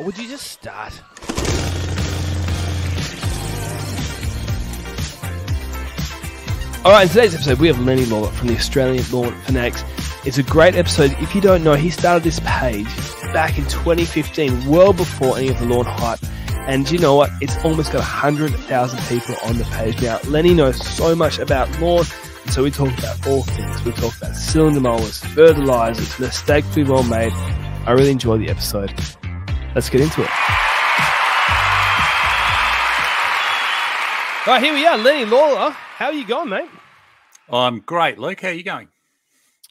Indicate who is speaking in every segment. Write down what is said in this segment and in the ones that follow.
Speaker 1: Or would you just start? All right, in today's episode, we have Lenny Lawler from the Australian Lawn Fanatics. It's a great episode. If you don't know, he started this page back in 2015, well before any of the lawn hype. And you know what? It's almost got 100,000 people on the page now. Lenny knows so much about lawn, and so we talk about all things. We talk about cylinder mowers, fertilizers, mistakes we've all made. I really enjoyed the episode. Let's get into it. All right, here we are, Lenny Lawler. How are you going, mate?
Speaker 2: I'm great, Luke. How are you going?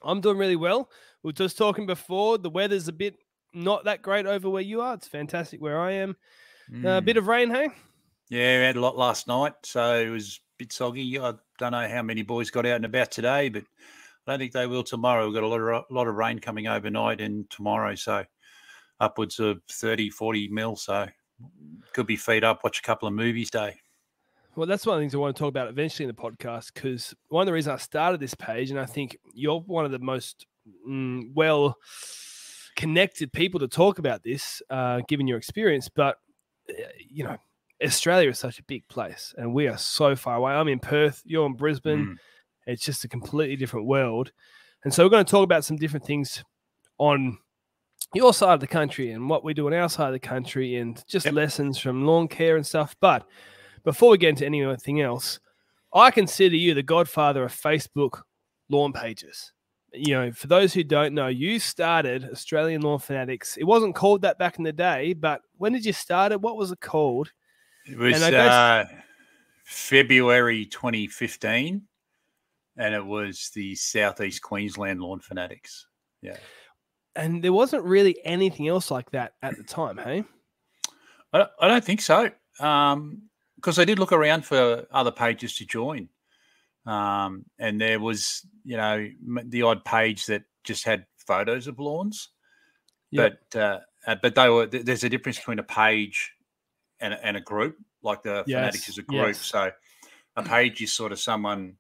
Speaker 1: I'm doing really well. We were just talking before. The weather's a bit not that great over where you are. It's fantastic where I am. A bit of rain, hey?
Speaker 2: Yeah, we had a lot last night, so it was a bit soggy. I don't know how many boys got out and about today, but I don't think they will tomorrow. We've got a lot of rain coming overnight and tomorrow, so upwards of 30, 40 mil, so could be feed up, watch a couple of movies day.
Speaker 1: Well, that's one of the things I want to talk about eventually in the podcast, because one of the reasons I started this page, and I think you're one of the most well-connected people to talk about this, given your experience, but you know, Australia is such a big place and we are so far away. I'm in Perth, you're in Brisbane. It's just a completely different world. And so we're going to talk about some different things on your side of the country and what we do on our side of the country and just lessons from lawn care and stuff. But before we get into anything else, I consider you the godfather of Facebook lawn pages. You know, for those who don't know, you started Australian Lawn Fanatics. It wasn't called that back in the day, but when did you start it? What was it called?
Speaker 2: It was February 2015, and it was the Southeast Queensland Lawn Fanatics. Yeah.
Speaker 1: And there wasn't really anything else like that at the time, hey?
Speaker 2: I don't think so, because I did look around for other pages to join. And there was, you know, the odd page that just had photos of lawns, but there's a difference between a page and a group. Like the Fanatics is a group, so a page is sort of someone,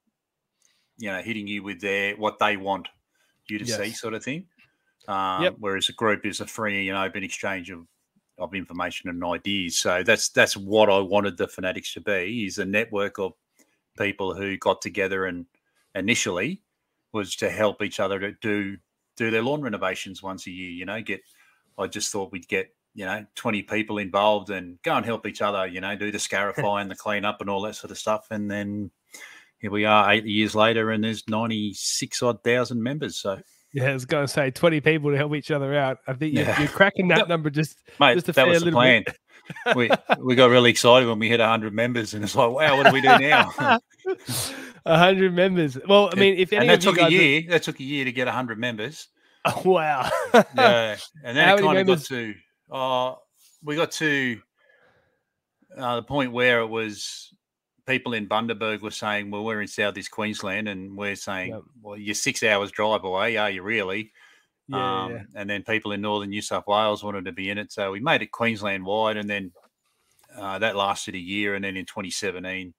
Speaker 2: you know, hitting you with what they want you to see, sort of thing. Whereas a group is a free and open exchange of information and ideas. So that's what I wanted the Fanatics to be, is a network of people who got together and initially was to help each other to do their lawn renovations once a year. You know, I just thought we'd get, you know, 20 people involved and go and help each other, you know, do the scarify and the clean up and all that sort of stuff. And then here we are 8 years later and there's 96,000 members. So
Speaker 1: yeah, I was going to say 20 people to help each other out. I think you're cracking that number just
Speaker 2: a
Speaker 1: fair
Speaker 2: that was the
Speaker 1: little
Speaker 2: plan.
Speaker 1: bit.
Speaker 2: we got really excited when we hit 100 members, and it's like, wow, what do we do now?
Speaker 1: 100 members. Well, I mean, if any
Speaker 2: and that
Speaker 1: of you
Speaker 2: took
Speaker 1: guys
Speaker 2: a year. That took a year to get 100 members.
Speaker 1: Oh, wow.
Speaker 2: Yeah, and then
Speaker 1: How
Speaker 2: it
Speaker 1: many
Speaker 2: kind of
Speaker 1: members?
Speaker 2: got to. We got to the point where it was people in Bundaberg were saying, well, we're in Southeast Queensland, and we're saying, well, you're 6 hours drive away, are you really?
Speaker 1: Yeah.
Speaker 2: And then people in northern New South Wales wanted to be in it. So we made it Queensland wide, and then that lasted a year. And then in 2017,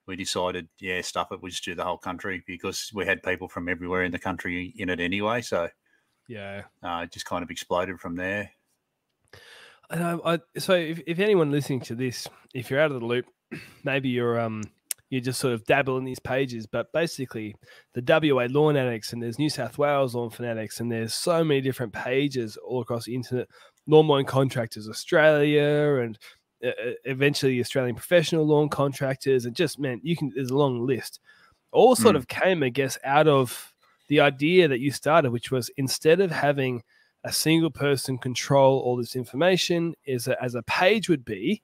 Speaker 2: we decided, stuff it, we'll just do the whole country, because we had people from everywhere in the country in it anyway. So it just kind of exploded from there.
Speaker 1: So if anyone listening to this, if you're out of the loop, maybe you just sort of dabble in these pages, but basically the WA Lawn Fanatics, and there's New South Wales Lawn Fanatics, and there's so many different pages all across the internet. Lawn Mowing Contractors Australia, and eventually Australian Professional Lawn Contractors, and just, man, there's a long list. All sort of came, I guess, out of the idea that you started, which was, instead of having a single person control all this information, as a page would be,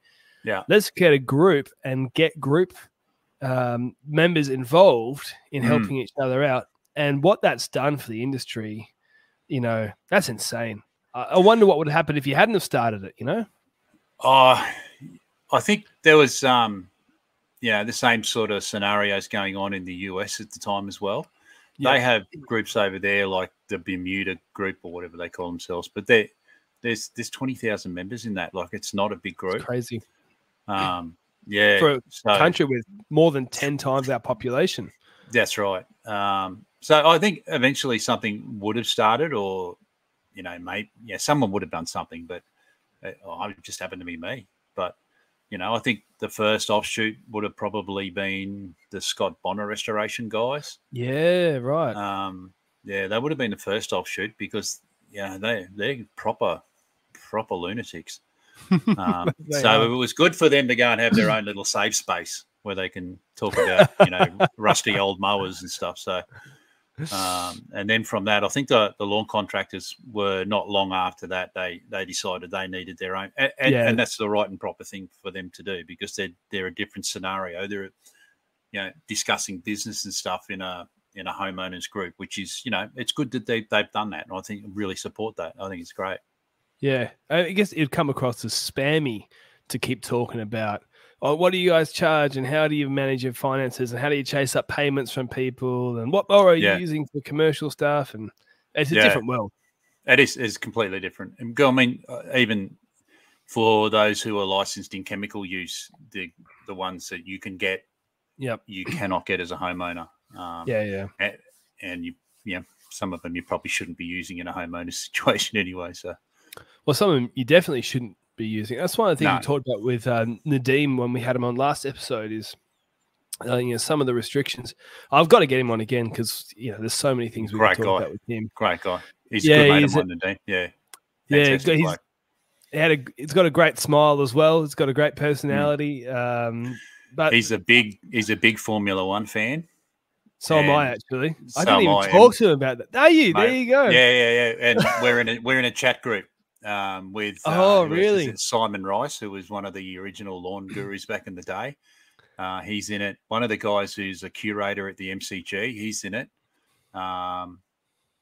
Speaker 1: let's get a group and get group members involved in helping each other out. And what that's done for the industry, you know, that's insane. I wonder what would happen if you hadn't have started it, you know?
Speaker 2: I think there was, the same sort of scenarios going on in the US at the time as well. They have groups over there like the Bermuda group or whatever they call themselves, but there's 20,000 members in that. Like, it's not a big group.
Speaker 1: It's crazy.
Speaker 2: For
Speaker 1: a country with more than 10 times our population.
Speaker 2: That's right. So I think eventually something would have started, or, you know, maybe, someone would have done something, but It just happened to be me. But, you know, I think the first offshoot would have probably been the Scott Bonner restoration guys.
Speaker 1: Yeah, right.
Speaker 2: Yeah, they would have been the first offshoot because, yeah, they're proper lunatics. So it was good for them to go and have their own little safe space where they can talk about, you know, rusty old mowers and stuff. So, and then from that, I think the lawn contractors were not long after that. They decided they needed their own, and that's the right and proper thing for them to do because they're a different scenario. They're, you know, discussing business and stuff in a homeowners group, which is, you know, it's good that they've done that. And I think really support that. I think it's great.
Speaker 1: Yeah, I guess it'd come across as spammy to keep talking about, oh, what do you guys charge and how do you manage your finances and how do you chase up payments from people and what borrow are you using for commercial stuff? And it's a different world.
Speaker 2: It is completely different. And I mean, even for those who are licensed in chemical use, the ones that you can get, you cannot get as a homeowner. And you some of them you probably shouldn't be using in a homeowner situation anyway. So.
Speaker 1: Well, some of them you definitely shouldn't be using. That's one of the things we talked about with Nadeem when we had him on last episode is, you know, some of the restrictions. I've got to get him on again because, you know, there's so many things we can talk about with him.
Speaker 2: Great guy. He's a good mate of mine, Nadeem. Yeah.
Speaker 1: He's got a great smile as well. He's got a great personality. But
Speaker 2: he's a big Formula One fan.
Speaker 1: So am I, actually. I didn't even talk to him about that. Are you? Mate, there you go.
Speaker 2: Yeah. And we're in a chat group with
Speaker 1: really?
Speaker 2: Simon Rice, who was one of the original lawn gurus back in the day. He's in it. One of the guys who's a curator at the MCG, he's in it.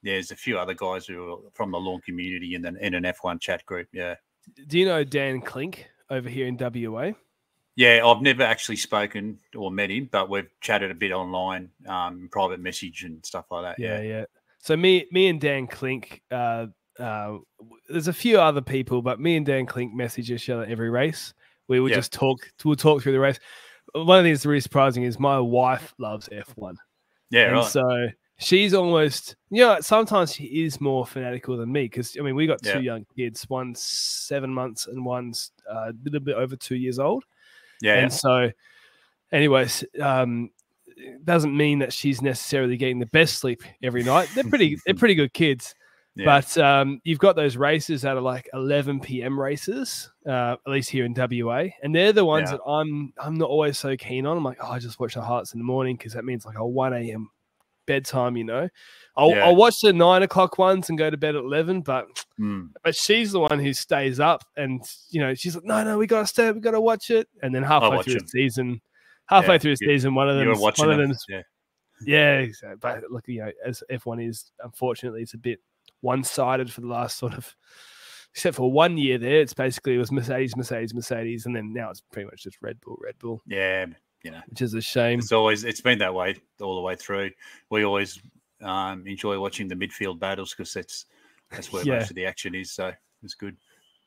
Speaker 2: There's a few other guys who are from the lawn community in an F1 chat group. Yeah.
Speaker 1: Do you know Dan Klink over here in WA?
Speaker 2: Yeah, I've never actually spoken or met him, but we've chatted a bit online, private message and stuff like that.
Speaker 1: Yeah. So me and Dan Klink, there's a few other people, but me and Dan Klink message each other every race. We would just talk. We'll talk through the race. One of the things that's really surprising is my wife loves F1.
Speaker 2: Yeah,
Speaker 1: and
Speaker 2: right.
Speaker 1: So she's almost, you know, sometimes she is more fanatical than me because, I mean, we got two young kids. One's 7 months and one's a little bit over 2 years old. And so, anyways, doesn't mean that she's necessarily getting the best sleep every night. They're pretty good kids. Yeah. But you've got those races that are like 11 p.m. races, at least here in WA, and they're the ones that I'm not always so keen on. I'm like, I just watch the highlights in the morning because that means like a 1 a.m. bedtime, you know. I'll watch the 9 o'clock ones and go to bed at 11, but she's the one who stays up and, you know, she's like, no, we got to stay, we got to watch it. And then halfway through the season, one of them, exactly. But look, you know, as F1 is, unfortunately, it's a bit one-sided for the last sort of, except for 1 year there, it was Mercedes, and then now it's pretty much just Red Bull.
Speaker 2: Yeah, you know,
Speaker 1: which is a shame.
Speaker 2: It's been that way all the way through. We always enjoy watching the midfield battles because that's where most of the action is. So it's good.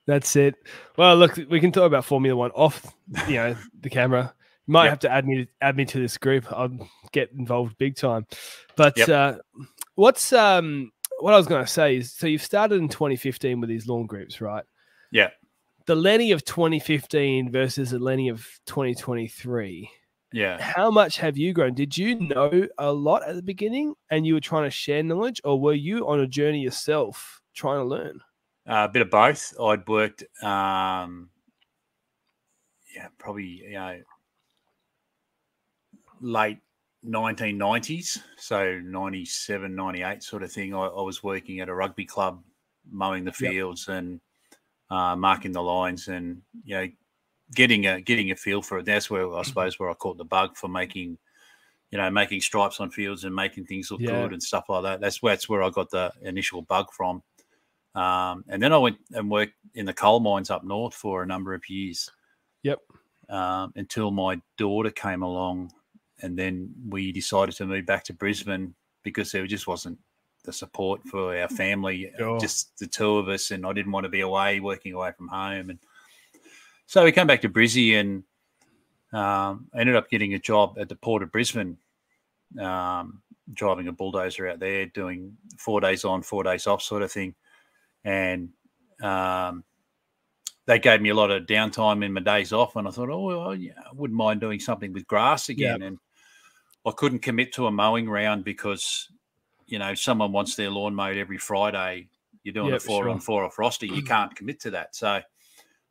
Speaker 1: That's it. Well, look, we can talk about Formula One off, you know, the camera. You might have to add me to this group. I'll get involved big time. But what I was going to say is, so you've started in 2015 with these lawn groups, right?
Speaker 2: Yeah.
Speaker 1: The Lenny of 2015 versus the Lenny of 2023.
Speaker 2: Yeah.
Speaker 1: How much have you grown? Did you know a lot at the beginning and you were trying to share knowledge, or were you on a journey yourself trying to learn?
Speaker 2: A bit of both. I'd worked, probably, you know, late 1990s, so 97, 98 sort of thing. I was working at a rugby club, mowing the fields and marking the lines and, you know, getting a feel for it. That's where I suppose where I caught the bug for making stripes on fields and making things look good and stuff like that. That's where I got the initial bug from. And then I went and worked in the coal mines up north for a number of years.
Speaker 1: Yep.
Speaker 2: Until my daughter came along, and then we decided to move back to Brisbane because there just wasn't the support for our family, just the two of us, and I didn't want to be working away from home. And so we came back to Brizzy and ended up getting a job at the Port of Brisbane, driving a bulldozer out there, doing 4 days on, 4 days off sort of thing. And they gave me a lot of downtime in my days off, and I thought, oh, well, yeah, I wouldn't mind doing something with grass again. And I couldn't commit to a mowing round because, you know, someone wants their lawn mowed every Friday. You're doing a 4-on-4 off roster. You can't commit to that. So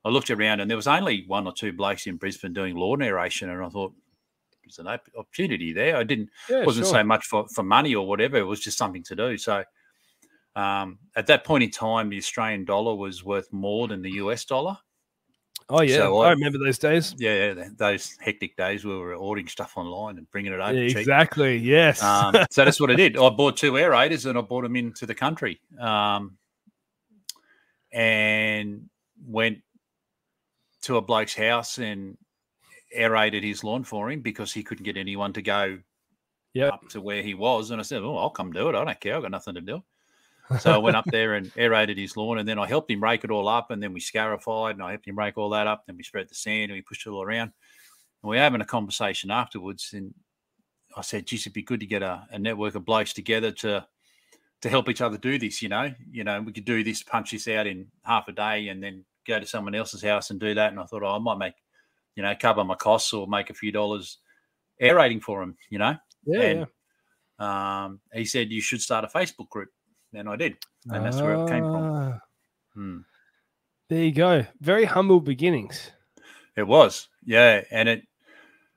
Speaker 2: I looked around, and there was only 1 or 2 blokes in Brisbane doing lawn aeration, and I thought, there's an opportunity there. I wasn't so much for money or whatever. It was just something to do. So at that point in time, the Australian dollar was worth more than the US dollar.
Speaker 1: Oh, yeah. So I remember those days.
Speaker 2: Yeah, those hectic days where we were ordering stuff online and bringing it over cheap.
Speaker 1: Exactly, yes.
Speaker 2: So that's what I did. I bought 2 aerators and I brought them into the country and went to a bloke's house and aerated his lawn for him because he couldn't get anyone to go up to where he was. And I said, oh, I'll come do it. I don't care. I've got nothing to do. So I went up there and aerated his lawn, and then I helped him rake it all up, and then we scarified, and I helped him rake all that up. Then we spread the sand, and we pushed it all around. And we were having a conversation afterwards, and I said, geez, it'd be good to get a network of blokes together to help each other do this, you know. You know, we could do this, punch this out in half a day, and then go to someone else's house and do that. And I thought, I might make, you know, cover my costs or make a few dollars aerating for him, you know. He said, you should start a Facebook group. And I did. And that's where it came from.
Speaker 1: There you go. Very humble beginnings.
Speaker 2: It was. Yeah. And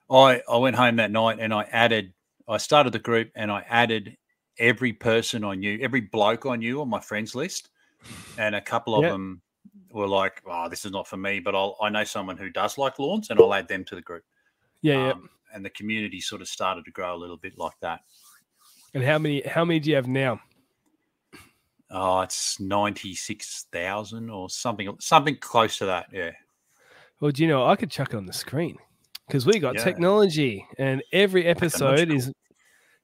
Speaker 2: I went home that night and I started the group and I added every person I knew, every bloke I knew on my friends list. And a couple of them were like, oh, this is not for me, but I know someone who does like lawns, and I'll add them to the group. And the community sort of started to grow a little bit like that.
Speaker 1: And how many do you have now?
Speaker 2: Oh, it's 96,000 or something close to that. Yeah.
Speaker 1: Well, do you know, I could chuck it on the screen because we got technology, and every episode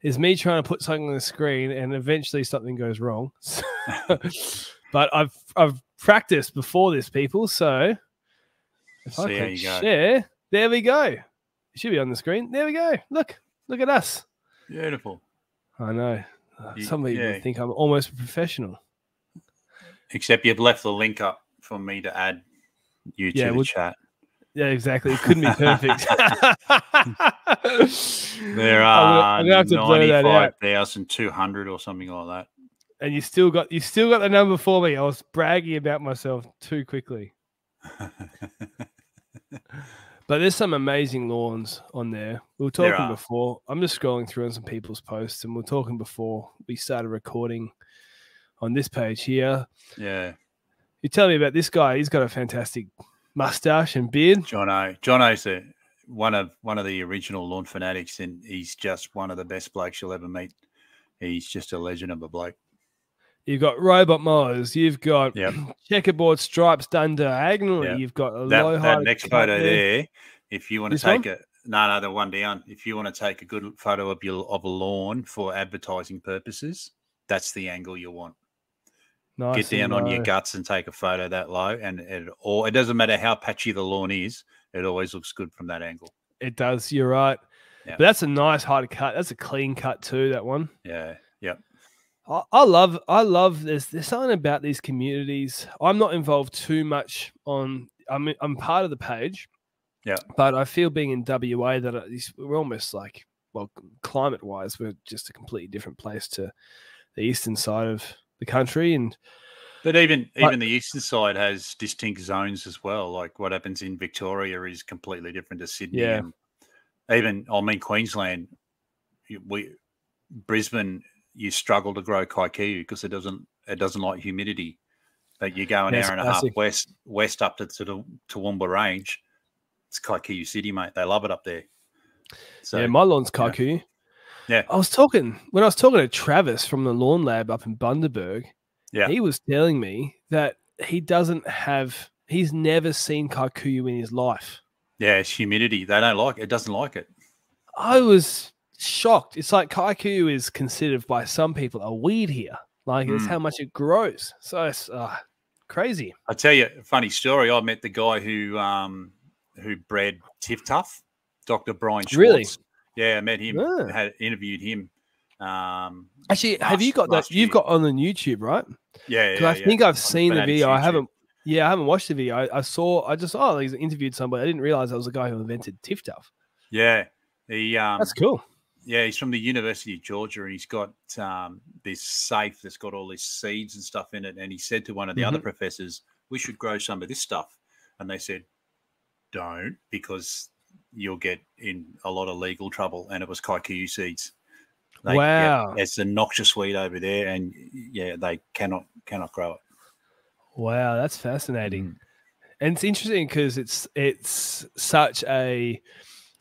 Speaker 1: is me trying to put something on the screen, and eventually something goes wrong. But I've practiced before this, people. So if I click share, there we go. It should be on the screen. There we go. Look at us.
Speaker 2: Beautiful.
Speaker 1: I know. Some people think I'm almost a professional.
Speaker 2: Except you've left the link up for me to add you to the chat.
Speaker 1: Yeah, exactly. It couldn't be perfect.
Speaker 2: There are 95,200 or something like that.
Speaker 1: And you still got the number for me. I was bragging about myself too quickly. But there's some amazing lawns on there. We were talking before. I'm just scrolling through on some people's posts, and we were talking before we started recording on this page here.
Speaker 2: Yeah.
Speaker 1: You tell me about this guy. He's got a fantastic mustache and beard.
Speaker 2: Jono's one of the original lawn fanatics, and he's just one of the best blokes you'll ever meet. He's just a legend of a bloke.
Speaker 1: You've got robot mowers. You've got checkerboard stripes done diagonally. Yep. You've got that
Speaker 2: next photo there. If you want to take the one down. If you want to take a good photo of a lawn for advertising purposes, that's the angle you want.
Speaker 1: Nice.
Speaker 2: Get down on your guts and take a photo that low, and it doesn't matter how patchy the lawn is. It always looks good from that angle.
Speaker 1: It does. You're right. Yeah. But that's a nice hard cut. That's a clean cut too. That one.
Speaker 2: Yeah. Yep.
Speaker 1: I love there's something about these communities. I'm not involved too much I'm part of the page.
Speaker 2: Yeah.
Speaker 1: But I feel being in WA that we're almost like, well, climate wise, we're just a completely different place to the eastern side of the country.
Speaker 2: But even the eastern side has distinct zones as well. Like what happens in Victoria is completely different to Sydney.
Speaker 1: Yeah.
Speaker 2: And Queensland, Brisbane, you struggle to grow kikuyu because it doesn't like humidity. But you go an hour and a half west up to the Toowoomba Range, it's kikuyu city, mate. They love it up there. So
Speaker 1: yeah, my lawn's kikuyu.
Speaker 2: Yeah.
Speaker 1: When I was talking to Travis from the Lawn Lab up in Bundaberg, he was telling me that he's never seen kikuyu in his life.
Speaker 2: Yeah, it's humidity. They don't like it. It doesn't like it.
Speaker 1: I was shocked. It's like kikuyu is considered by some people a weed here. Like it's how much it grows. So it's crazy.
Speaker 2: I'll tell you a funny story. I met the guy who bred Tiff Tuff, Dr. Brian Schwartz.
Speaker 1: Really?
Speaker 2: Yeah, I met him. Had interviewed him.
Speaker 1: Actually, have you got that? You've got on the YouTube, right?
Speaker 2: Yeah.
Speaker 1: I think I've seen the video. I haven't Yeah, I haven't watched the video. I just he's interviewed somebody. I didn't realize that was the guy who invented Tiff Tuff.
Speaker 2: Yeah,
Speaker 1: That's cool.
Speaker 2: Yeah, he's from the University of Georgia, and he's got this safe that's got all these seeds and stuff in it. And he said to one of the other professors, "We should grow some of this stuff." And they said, "Don't, because you'll get in a lot of legal trouble." And it was kikuyu seeds.
Speaker 1: Wow,
Speaker 2: it's a noxious weed over there, and they cannot grow it.
Speaker 1: Wow, that's fascinating. And it's interesting because it's such a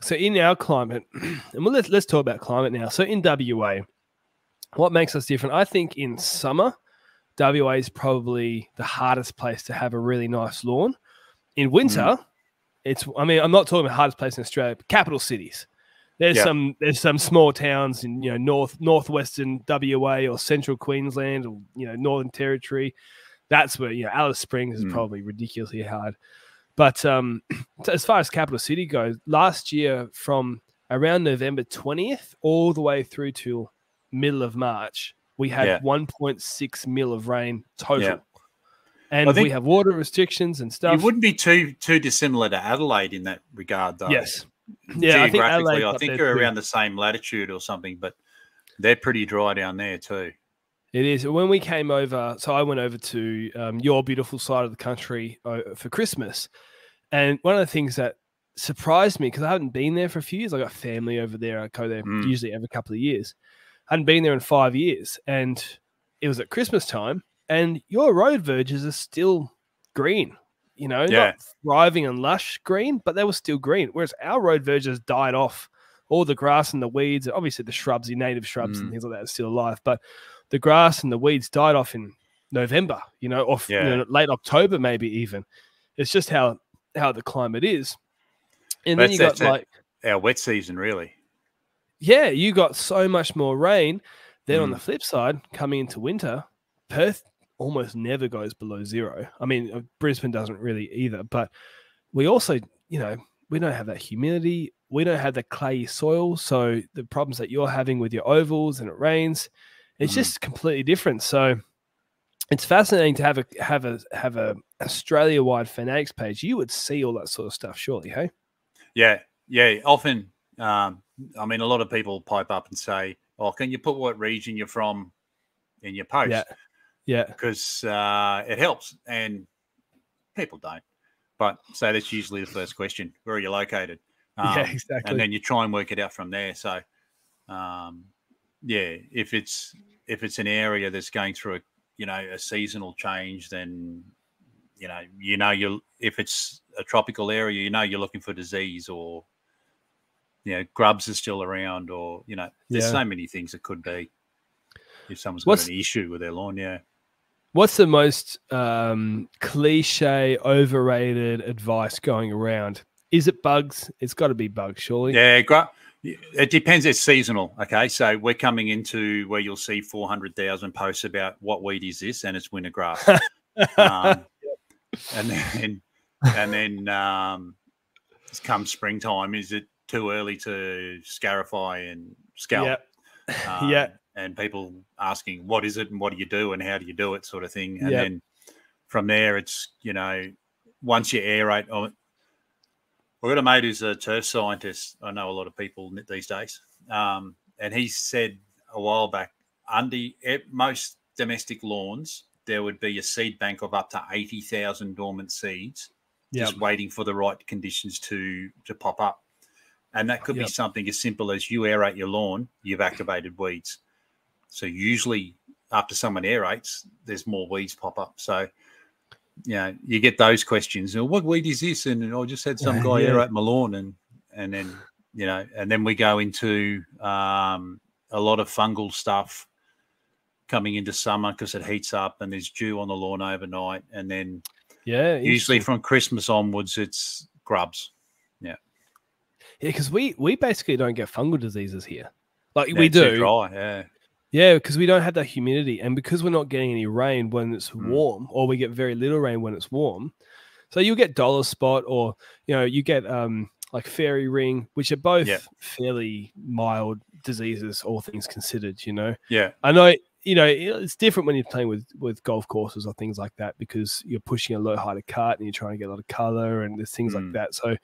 Speaker 1: so in our climate, and let's talk about climate now. So in WA, what makes us different? I think in summer, WA is probably the hardest place to have a really nice lawn. In winter, I'm not talking about hardest place in Australia, but capital cities. There's some small towns in northwestern WA or central Queensland or Northern Territory. That's where Alice Springs is probably ridiculously hard. But as far as capital city goes, last year from around November 20th all the way through to middle of March, we had 1.6 mil of rain total. Yeah. And we have water restrictions and stuff.
Speaker 2: You wouldn't be too dissimilar to Adelaide in that regard, though.
Speaker 1: Yes.
Speaker 2: Yeah, geographically, I think you're around the same latitude or something, but they're pretty dry down there too.
Speaker 1: It is. When we came over, so I went over to your beautiful side of the country for Christmas. And one of the things that surprised me, because I hadn't been there for a few years, I got family over there. I go there usually every couple of years. I hadn't been there in 5 years. And it was at Christmas time, and your road verges are still green, not thriving and lush green, but they were still green. Whereas our road verges died off. All the grass and the weeds, obviously the shrubs, your native shrubs and things like that are still alive. But the grass and the weeds died off in November, or late October, maybe even. It's just how the climate is. And then you got
Speaker 2: our wet season, really.
Speaker 1: Yeah, you got so much more rain. Then on the flip side, coming into winter, Perth almost never goes below zero. I mean, Brisbane doesn't really either. But we also, we don't have that humidity. We don't have the clayey soil. So the problems that you're having with your ovals and it rains, it's just completely different. So it's fascinating to have a Australia-wide fanatics page. You would see all that sort of stuff, surely, hey?
Speaker 2: Yeah. Often, a lot of people pipe up and say, "Oh, can you put what region you're from in your post?" Yeah, because it helps, and people don't. But so that's usually the first question: where are you located?
Speaker 1: Yeah, exactly.
Speaker 2: And then you try and work it out from there. So, if it's an area that's going through a seasonal change, then if it's a tropical area, you're looking for disease, or grubs are still around, or there's so many things it could be if someone's got an issue with their lawn. Yeah.
Speaker 1: What's the most cliche, overrated advice going around? Is it bugs? It's got to be bugs, surely.
Speaker 2: Yeah, it depends. It's seasonal. Okay, so we're coming into where you'll see 400,000 posts about what weed is this, and it's winter grass. And then come springtime, is it too early to scarify and scalp? And people asking, what is it and what do you do and how do you do it, sort of thing. And then from there, it's, once you aerate, I've got a mate who's a turf scientist. I know a lot of people these days. And he said a while back, under most domestic lawns, there would be a seed bank of up to 80,000 dormant seeds just waiting for the right conditions to pop up. And that could be something as simple as you aerate your lawn, you've activated weeds. So usually after someone aerates, there's more weeds pop up. So, you get those questions. What weed is this? And I just had some guy aerate my lawn, and then we go into a lot of fungal stuff coming into summer because it heats up and there's dew on the lawn overnight. And then usually from Christmas onwards, it's grubs. Yeah,
Speaker 1: because we basically don't get fungal diseases here. Like we do.
Speaker 2: Too dry,
Speaker 1: Yeah, because we don't have that humidity, and because we're not getting any rain when it's warm, or we get very little rain when it's warm. So you'll get dollar spot, or you get like fairy ring, which are both fairly mild diseases, all things considered.
Speaker 2: Yeah,
Speaker 1: I know you know, it's different when you're playing with golf courses or things like that, because you're pushing a low height of cut and you're trying to get a lot of color and there's things like that. So,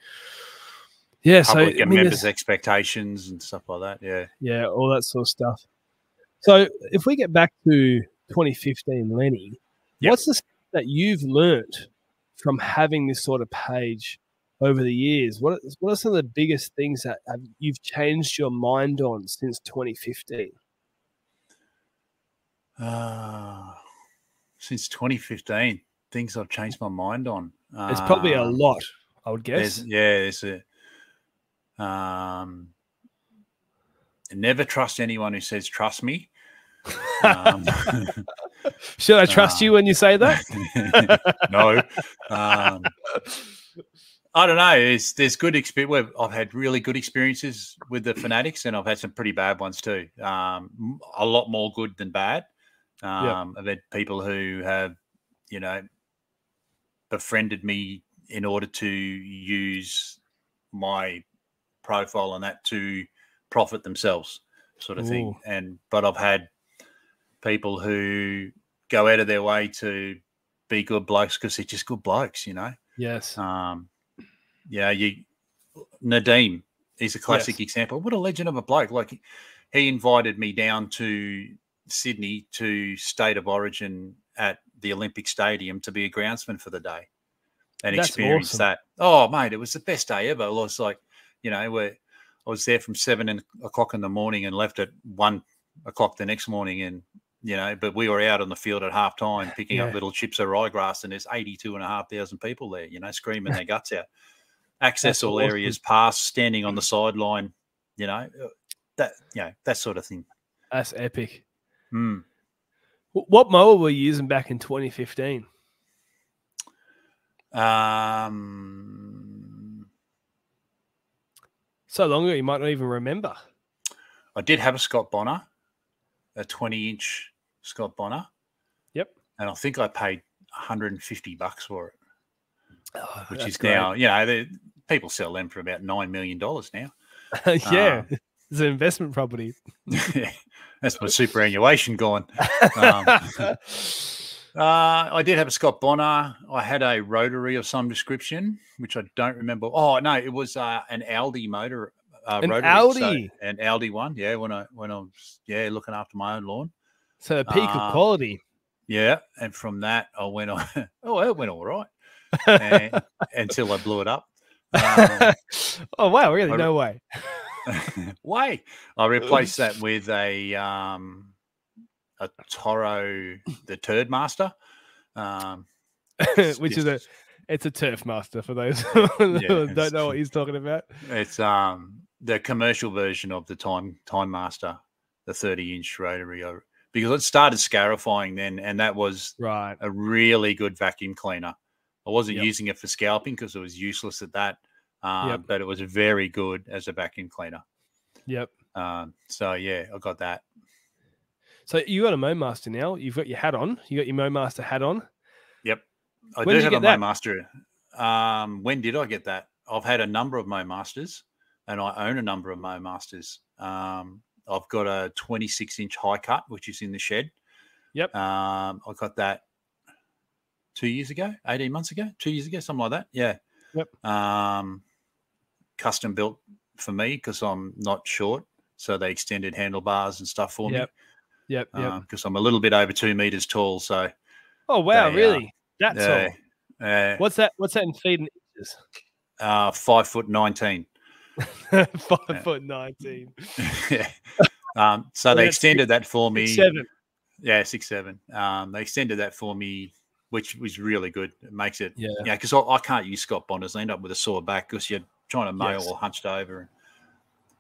Speaker 1: yeah.
Speaker 2: Public
Speaker 1: so
Speaker 2: and members' expectations and stuff like that. Yeah.
Speaker 1: Yeah, all that sort of stuff. So if we get back to 2015, Lenny, what's the stuff that you've learned from having this sort of page over the years? What are some of the biggest things that you've changed your mind on since 2015?
Speaker 2: Since 2015, things I've changed my mind on.
Speaker 1: It's probably a lot, I would guess.
Speaker 2: There's never trust anyone who says trust me.
Speaker 1: Should I trust you when you say that?
Speaker 2: No. I don't know. There's good experience. I've had really good experiences with the Fanatics, and I've had some pretty bad ones too. A lot more good than bad. I've had people who have, you know, befriended me in order to use my profile and that to profit themselves, sort of thing. But I've had people who go out of their way to be good blokes because they're just good blokes, you know.
Speaker 1: Yes.
Speaker 2: Nadeem is a classic example. What a legend of a bloke! Like, he invited me down to Sydney to State of Origin at the Olympic Stadium to be a groundsman for the day and experience that. Oh, mate, it was the best day ever. It was like, you know, I was there from 7 o'clock in the morning and left at 1 o'clock the next morning, and you know, but we were out on the field at halftime picking up little chips of ryegrass, and there's 82,500 people there, you know, screaming their guts out. Access all areas, pass, standing on the sideline, you know, that sort of thing.
Speaker 1: That's epic. What mower were you using back in 2015? So long ago, you might not even remember.
Speaker 2: I did have a Scott Bonnar, a 20-inch Scott Bonnar.
Speaker 1: Yep.
Speaker 2: And I think I paid $150 for it, which is
Speaker 1: great.
Speaker 2: now, you know, people sell them for about $9 million now.
Speaker 1: Yeah. It's an investment property.
Speaker 2: Yeah, that's my superannuation gone. I did have a Scott Bonnar. I had a rotary of some description, which I don't remember. Oh no, it was an Aldi motor.
Speaker 1: An
Speaker 2: rotary.
Speaker 1: Aldi,
Speaker 2: an Aldi one. Yeah, when I was looking after my own lawn.
Speaker 1: So the peak of quality.
Speaker 2: Yeah, and from that I went on. Oh, it went all right until I blew it up.
Speaker 1: Oh wow! Really? No way.
Speaker 2: Way. I replaced that with a Toro, the Turd Master,
Speaker 1: which is it's a Turf Master for those who don't know what he's talking about.
Speaker 2: It's the commercial version of the Time Master, the 30-inch rotary, because it started scarifying then, and that was a really good vacuum cleaner. I wasn't using it for scalping because it was useless at that. But it was very good as a vacuum cleaner.
Speaker 1: Yep.
Speaker 2: So yeah, I got that.
Speaker 1: So you got a MoMaster now. You've got your hat on. You got your MoMaster hat on.
Speaker 2: Yep. I do have a MoMaster. When did I get that? I've had a number of MoMasters, and I own a number of MoMasters. I've got a 26-inch high cut, which is in the shed.
Speaker 1: Yep.
Speaker 2: I got that 2 years ago, 18 months ago, 2 years ago, something like that. Yeah.
Speaker 1: Yep.
Speaker 2: Custom built for me because I'm not short, so they extended handlebars and stuff for me.
Speaker 1: Yep.
Speaker 2: Because I'm a little bit over 2 meters tall. So.
Speaker 1: Oh wow! Really? That's all. What's that in feet and inches?
Speaker 2: 5'19".
Speaker 1: 5'19".
Speaker 2: Yeah. So they extended that for me.
Speaker 1: 6'7".
Speaker 2: Yeah, 6'7". They extended that for me, which was really good. It makes it, because I can't use Scott Bonnars. I end up with a sore back because you're trying to mow all hunched over.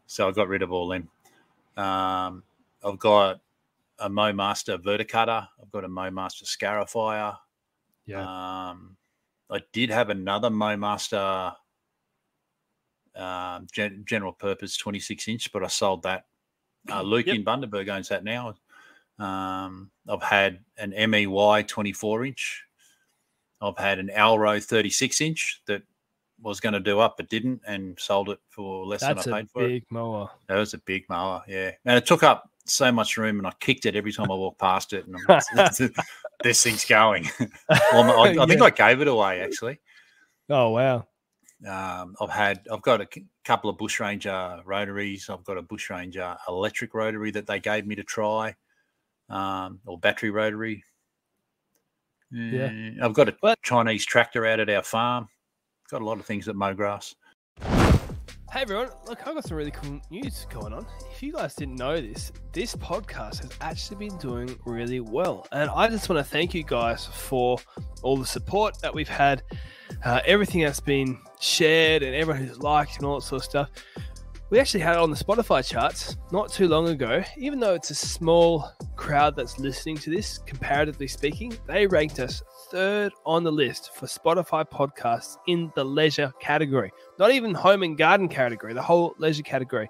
Speaker 2: So I got rid of all them. I've got a MoMaster Verticutter. I've got a MoMaster Scarifier.
Speaker 1: Yeah.
Speaker 2: I did have another MoMaster general purpose 26-inch, but I sold that. Luke in Bundaberg owns that now. I've had an MEY 24-inch. I've had an Alro 36-inch that was going to do up but didn't, and sold it for less than I paid for it.
Speaker 1: That's a big mower.
Speaker 2: That was a big mower, yeah. And it took up so much room, and I kicked it every time I walked past it. And this thing's going. Well, I think I gave it away actually.
Speaker 1: Oh wow.
Speaker 2: I've got a couple of Bushranger rotaries. I've got a Bushranger electric rotary that they gave me to try, or battery rotary.
Speaker 1: Yeah,
Speaker 2: I've got a Chinese tractor out at our farm. Got a lot of things that mow grass.
Speaker 1: Hey everyone, look, I've got some really cool news going on. If you guys didn't know this podcast has actually been doing really well. And I just want to thank you guys for all the support that we've had, everything that's been shared and everyone who's liked and all that sort of stuff. We actually had it on the Spotify charts not too long ago. Even though it's a small crowd that's listening to this, comparatively speaking, they ranked us 3rd on the list for Spotify podcasts in the leisure category. Not even home and garden category, the whole leisure category.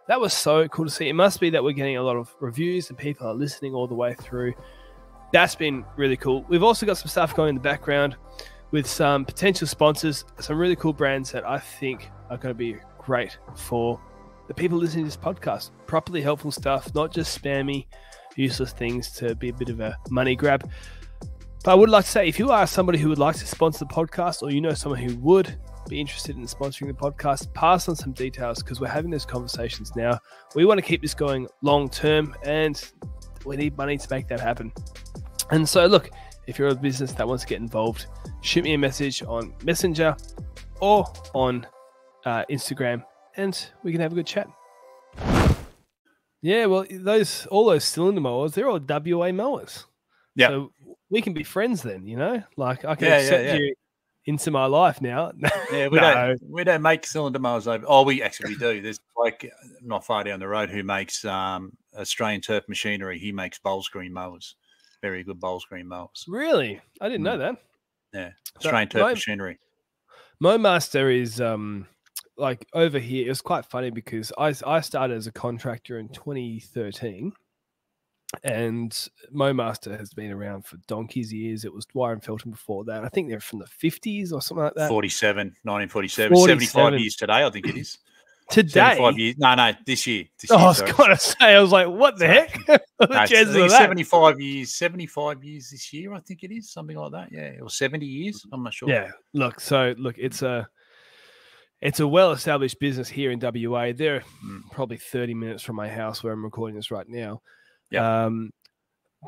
Speaker 1: That was so cool to see. It must be that we're getting a lot of reviews and people are listening all the way through. That's been really cool. We've also got some stuff going in the background with some potential sponsors, some really cool brands that I think are going to be great for the people listening to this podcast. Properly helpful stuff, not just spammy, useless things to be a bit of a money grab. But I would like to say, if you are somebody who would like to sponsor the podcast, or you know someone who would be interested in sponsoring the podcast, pass on some details, because we're having those conversations now. We want to keep this going long term, and we need money to make that happen. And so look, if you're a business that wants to get involved, shoot me a message on Messenger or on Instagram, and we can have a good chat. Yeah, well, all those cylinder mowers, they're all WA mowers.
Speaker 2: Yeah.
Speaker 1: So we can be friends then, you know? Like I can accept you into my life now.
Speaker 2: Yeah, we don't make cylinder mowers over. Oh, we do. There's like not far down the road who makes Australian Turf Machinery. He makes bowl screen mowers. Very good bowl screen mowers.
Speaker 1: Really? I didn't know that.
Speaker 2: Yeah. Australian Turf Machinery.
Speaker 1: Mowmaster is like over here. It was quite funny because I started as a contractor in 2013. And Mowmaster has been around for donkey's years. It was Dwyer and Felton before that. I think they're from the 50s or something like that.
Speaker 2: 1947. 75 years today, I think it is.
Speaker 1: Today?
Speaker 2: 75 years. No, this year.
Speaker 1: I was going to say, I was like, what the heck?
Speaker 2: No, 75 years this year, I think it is. Something like that. Yeah. Or 70 years. I'm not sure.
Speaker 1: Yeah. Look, it's a well-established business here in WA. They're probably 30 minutes from my house where I'm recording this right now.
Speaker 2: Yeah.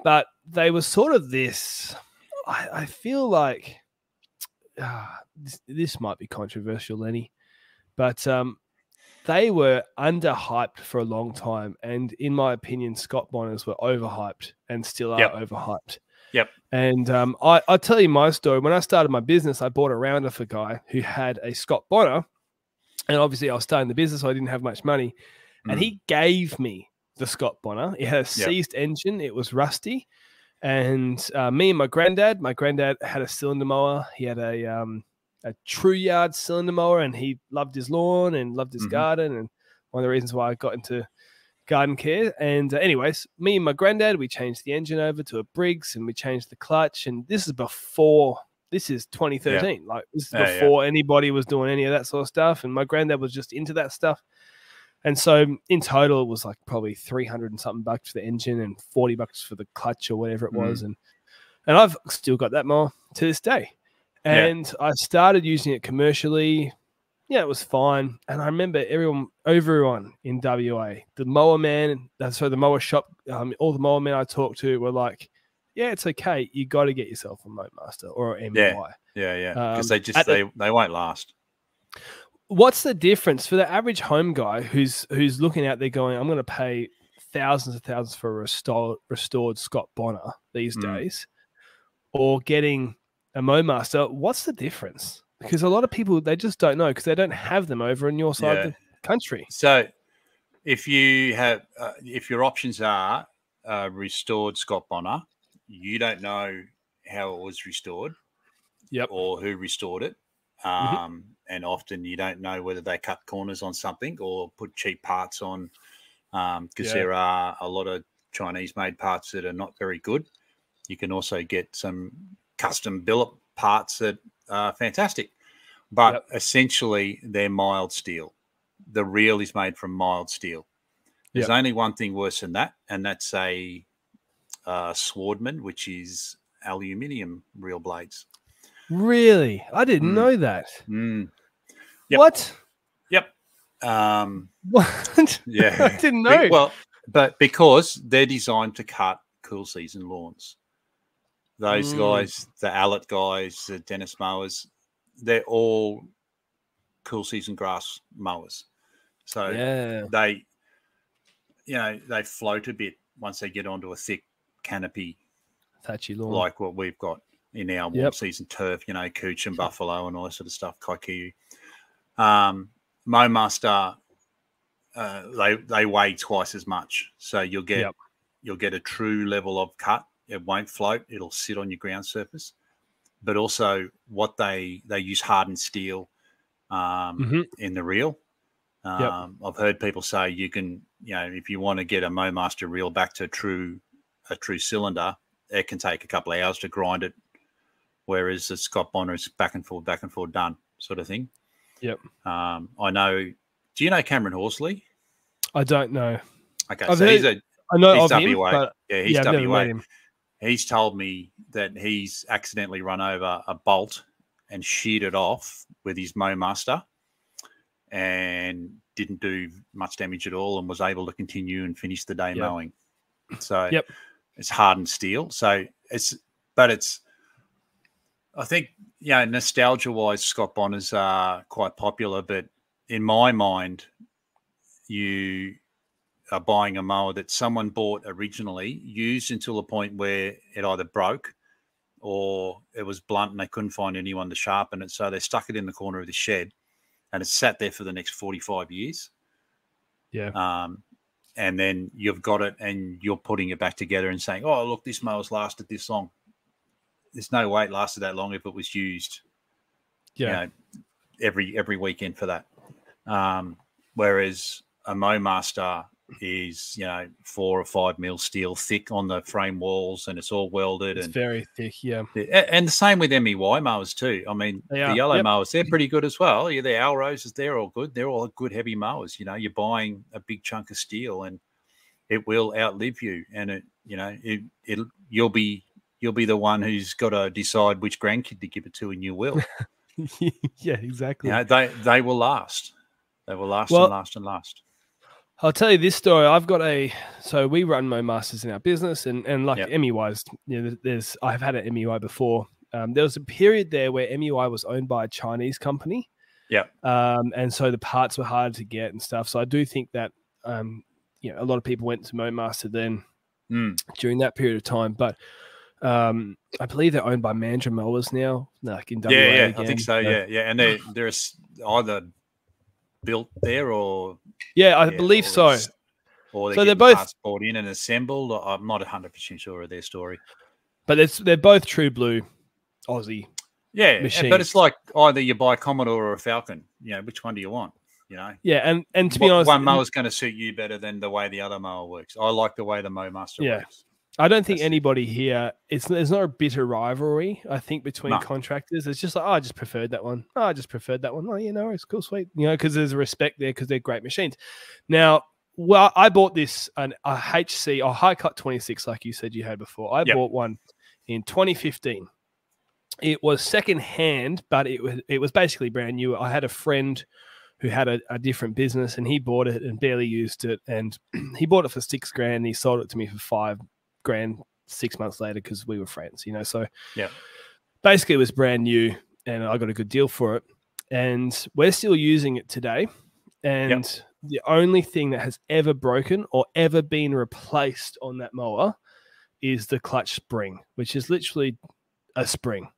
Speaker 1: But they were sort of this, I feel like this might be controversial, Lenny, but they were underhyped for a long time. And in my opinion, Scott Bonnars were overhyped and still are overhyped.
Speaker 2: Yep.
Speaker 1: And I'll tell you my story. When I started my business, I bought a round off a guy who had a Scott Bonnar. And obviously I was starting the business, so I didn't have much money. And he gave me the Scott Bonnar. It had a seized engine. It was rusty. And me and my granddad had a cylinder mower. He had a True Yard cylinder mower, and he loved his lawn and loved his garden. And one of the reasons why I got into garden care. And anyways, me and my granddad, we changed the engine over to a Briggs, and we changed the clutch. And this is 2013. Like this is before anybody was doing any of that sort of stuff. And my granddad was just into that stuff. And so in total, it was like probably 300 and something bucks for the engine and 40 bucks for the clutch or whatever it was. And I've still got that mower to this day. And I started using it commercially. Yeah, it was fine. And I remember everyone in WA, the mower man, the mower shop, all the mower men I talked to were like, yeah, it's okay. You got to get yourself a Mowmaster or an MY.
Speaker 2: Yeah. Because they won't last.
Speaker 1: What's the difference for the average home guy who's looking out there going, I'm going to pay thousands and thousands for a restored Scott Bonnar these days, or getting a Mowmaster? What's the difference? Because a lot of people, they just don't know because they don't have them over in your side of the country.
Speaker 2: So if you have, if your options are restored Scott Bonnar, you don't know how it was restored or who restored it. And often you don't know whether they cut corners on something or put cheap parts on, because there are a lot of Chinese-made parts that are not very good. You can also get some custom billet parts that are fantastic, but essentially they're mild steel. The reel is made from mild steel. There's only one thing worse than that, and that's a Swordman, which is aluminium reel blades.
Speaker 1: Really? I didn't know that.
Speaker 2: Yep.
Speaker 1: What?
Speaker 2: Yep.
Speaker 1: What?
Speaker 2: Yeah.
Speaker 1: I didn't know.
Speaker 2: Well, but because they're designed to cut cool season lawns. Those guys, the Allet guys, the Dennis mowers, they're all cool season grass mowers. So they, they float a bit once they get onto a thick canopy,
Speaker 1: thatchy lawn,
Speaker 2: like what we've got in our warm season turf, cooch and buffalo and all that sort of stuff, kaikiu. Mowmaster, they weigh twice as much, so you'll get a true level of cut. It won't float; it'll sit on your ground surface. But also, what they use hardened steel in the reel. I've heard people say you can, if you want to get a Mowmaster reel back to a true cylinder, it can take a couple of hours to grind it, whereas the Scott Bonnars back and forth, done sort of thing.
Speaker 1: Yep.
Speaker 2: I know. Do you know Cameron Horsley?
Speaker 1: I don't know.
Speaker 2: Okay,
Speaker 1: I know
Speaker 2: he's
Speaker 1: of
Speaker 2: WA.
Speaker 1: him, but
Speaker 2: he's
Speaker 1: I've never
Speaker 2: WA.
Speaker 1: met him.
Speaker 2: He's told me that he's accidentally run over a bolt and sheared it off with his Mowmaster and didn't do much damage at all and was able to continue and finish the day mowing. So it's hardened steel. So I think, nostalgia-wise, Scott Bonnars are quite popular, but in my mind, you are buying a mower that someone bought originally, used until the point where it either broke or it was blunt and they couldn't find anyone to sharpen it. So they stuck it in the corner of the shed and it sat there for the next 45 years.
Speaker 1: Yeah.
Speaker 2: And then you've got it and you're putting it back together and saying, oh, look, this mower's lasted this long. There's no way it lasted that long if it was used, every weekend for that. Whereas a Mowmaster is 4 or 5 mil steel thick on the frame walls and it's all welded.
Speaker 1: It's very thick,
Speaker 2: and the same with MEY mowers too. I mean, the yellow mowers, they're pretty good as well. The Alroses, they're all good. They're all good heavy mowers. You're buying a big chunk of steel and it will outlive you, and you'll be the one who's got to decide which grandkid to give it to, and you will.
Speaker 1: Yeah, exactly.
Speaker 2: They will last. They will last and last and last.
Speaker 1: I'll tell you this story. So we run Mowmasters in our business, and like MEYs, I've had an MEY before. There was a period there where MEY was owned by a Chinese company.
Speaker 2: Yeah.
Speaker 1: And so the parts were harder to get and stuff. So I do think that, a lot of people went to Mowmaster then during that period of time. But I believe they're owned by Mandra Mowers now, like in WA.
Speaker 2: Yeah,
Speaker 1: again.
Speaker 2: I think so. Yeah. And they're either built there or
Speaker 1: I believe so.
Speaker 2: Or
Speaker 1: they're both
Speaker 2: parts bought in and assembled. I'm not 100% sure of their story,
Speaker 1: but they're both true blue Aussie.
Speaker 2: Yeah,
Speaker 1: machines.
Speaker 2: But it's like either you buy a Commodore or a Falcon. Which one do you want?
Speaker 1: Yeah, and to be honest,
Speaker 2: one mower's going to suit you better than the way the other mower works. I like the way the Mowmaster works.
Speaker 1: I don't think anybody here, there's not a bitter rivalry, I think, between contractors. It's just like, I just preferred that one. Oh, it's cool, sweet. Because there's a respect there because they're great machines. Now, I bought this, a HC, a High Cut 26, like you said you had before. I bought one in 2015. It was second hand, but it was basically brand new. I had a friend who had a different business and he bought it and barely used it. And he bought it for $6,000 and he sold it to me for $5,000 6 months later because we were friends, So basically it was brand new and I got a good deal for it. And we're still using it today. And the only thing that has ever broken or ever been replaced on that mower is the clutch spring, which is literally a spring.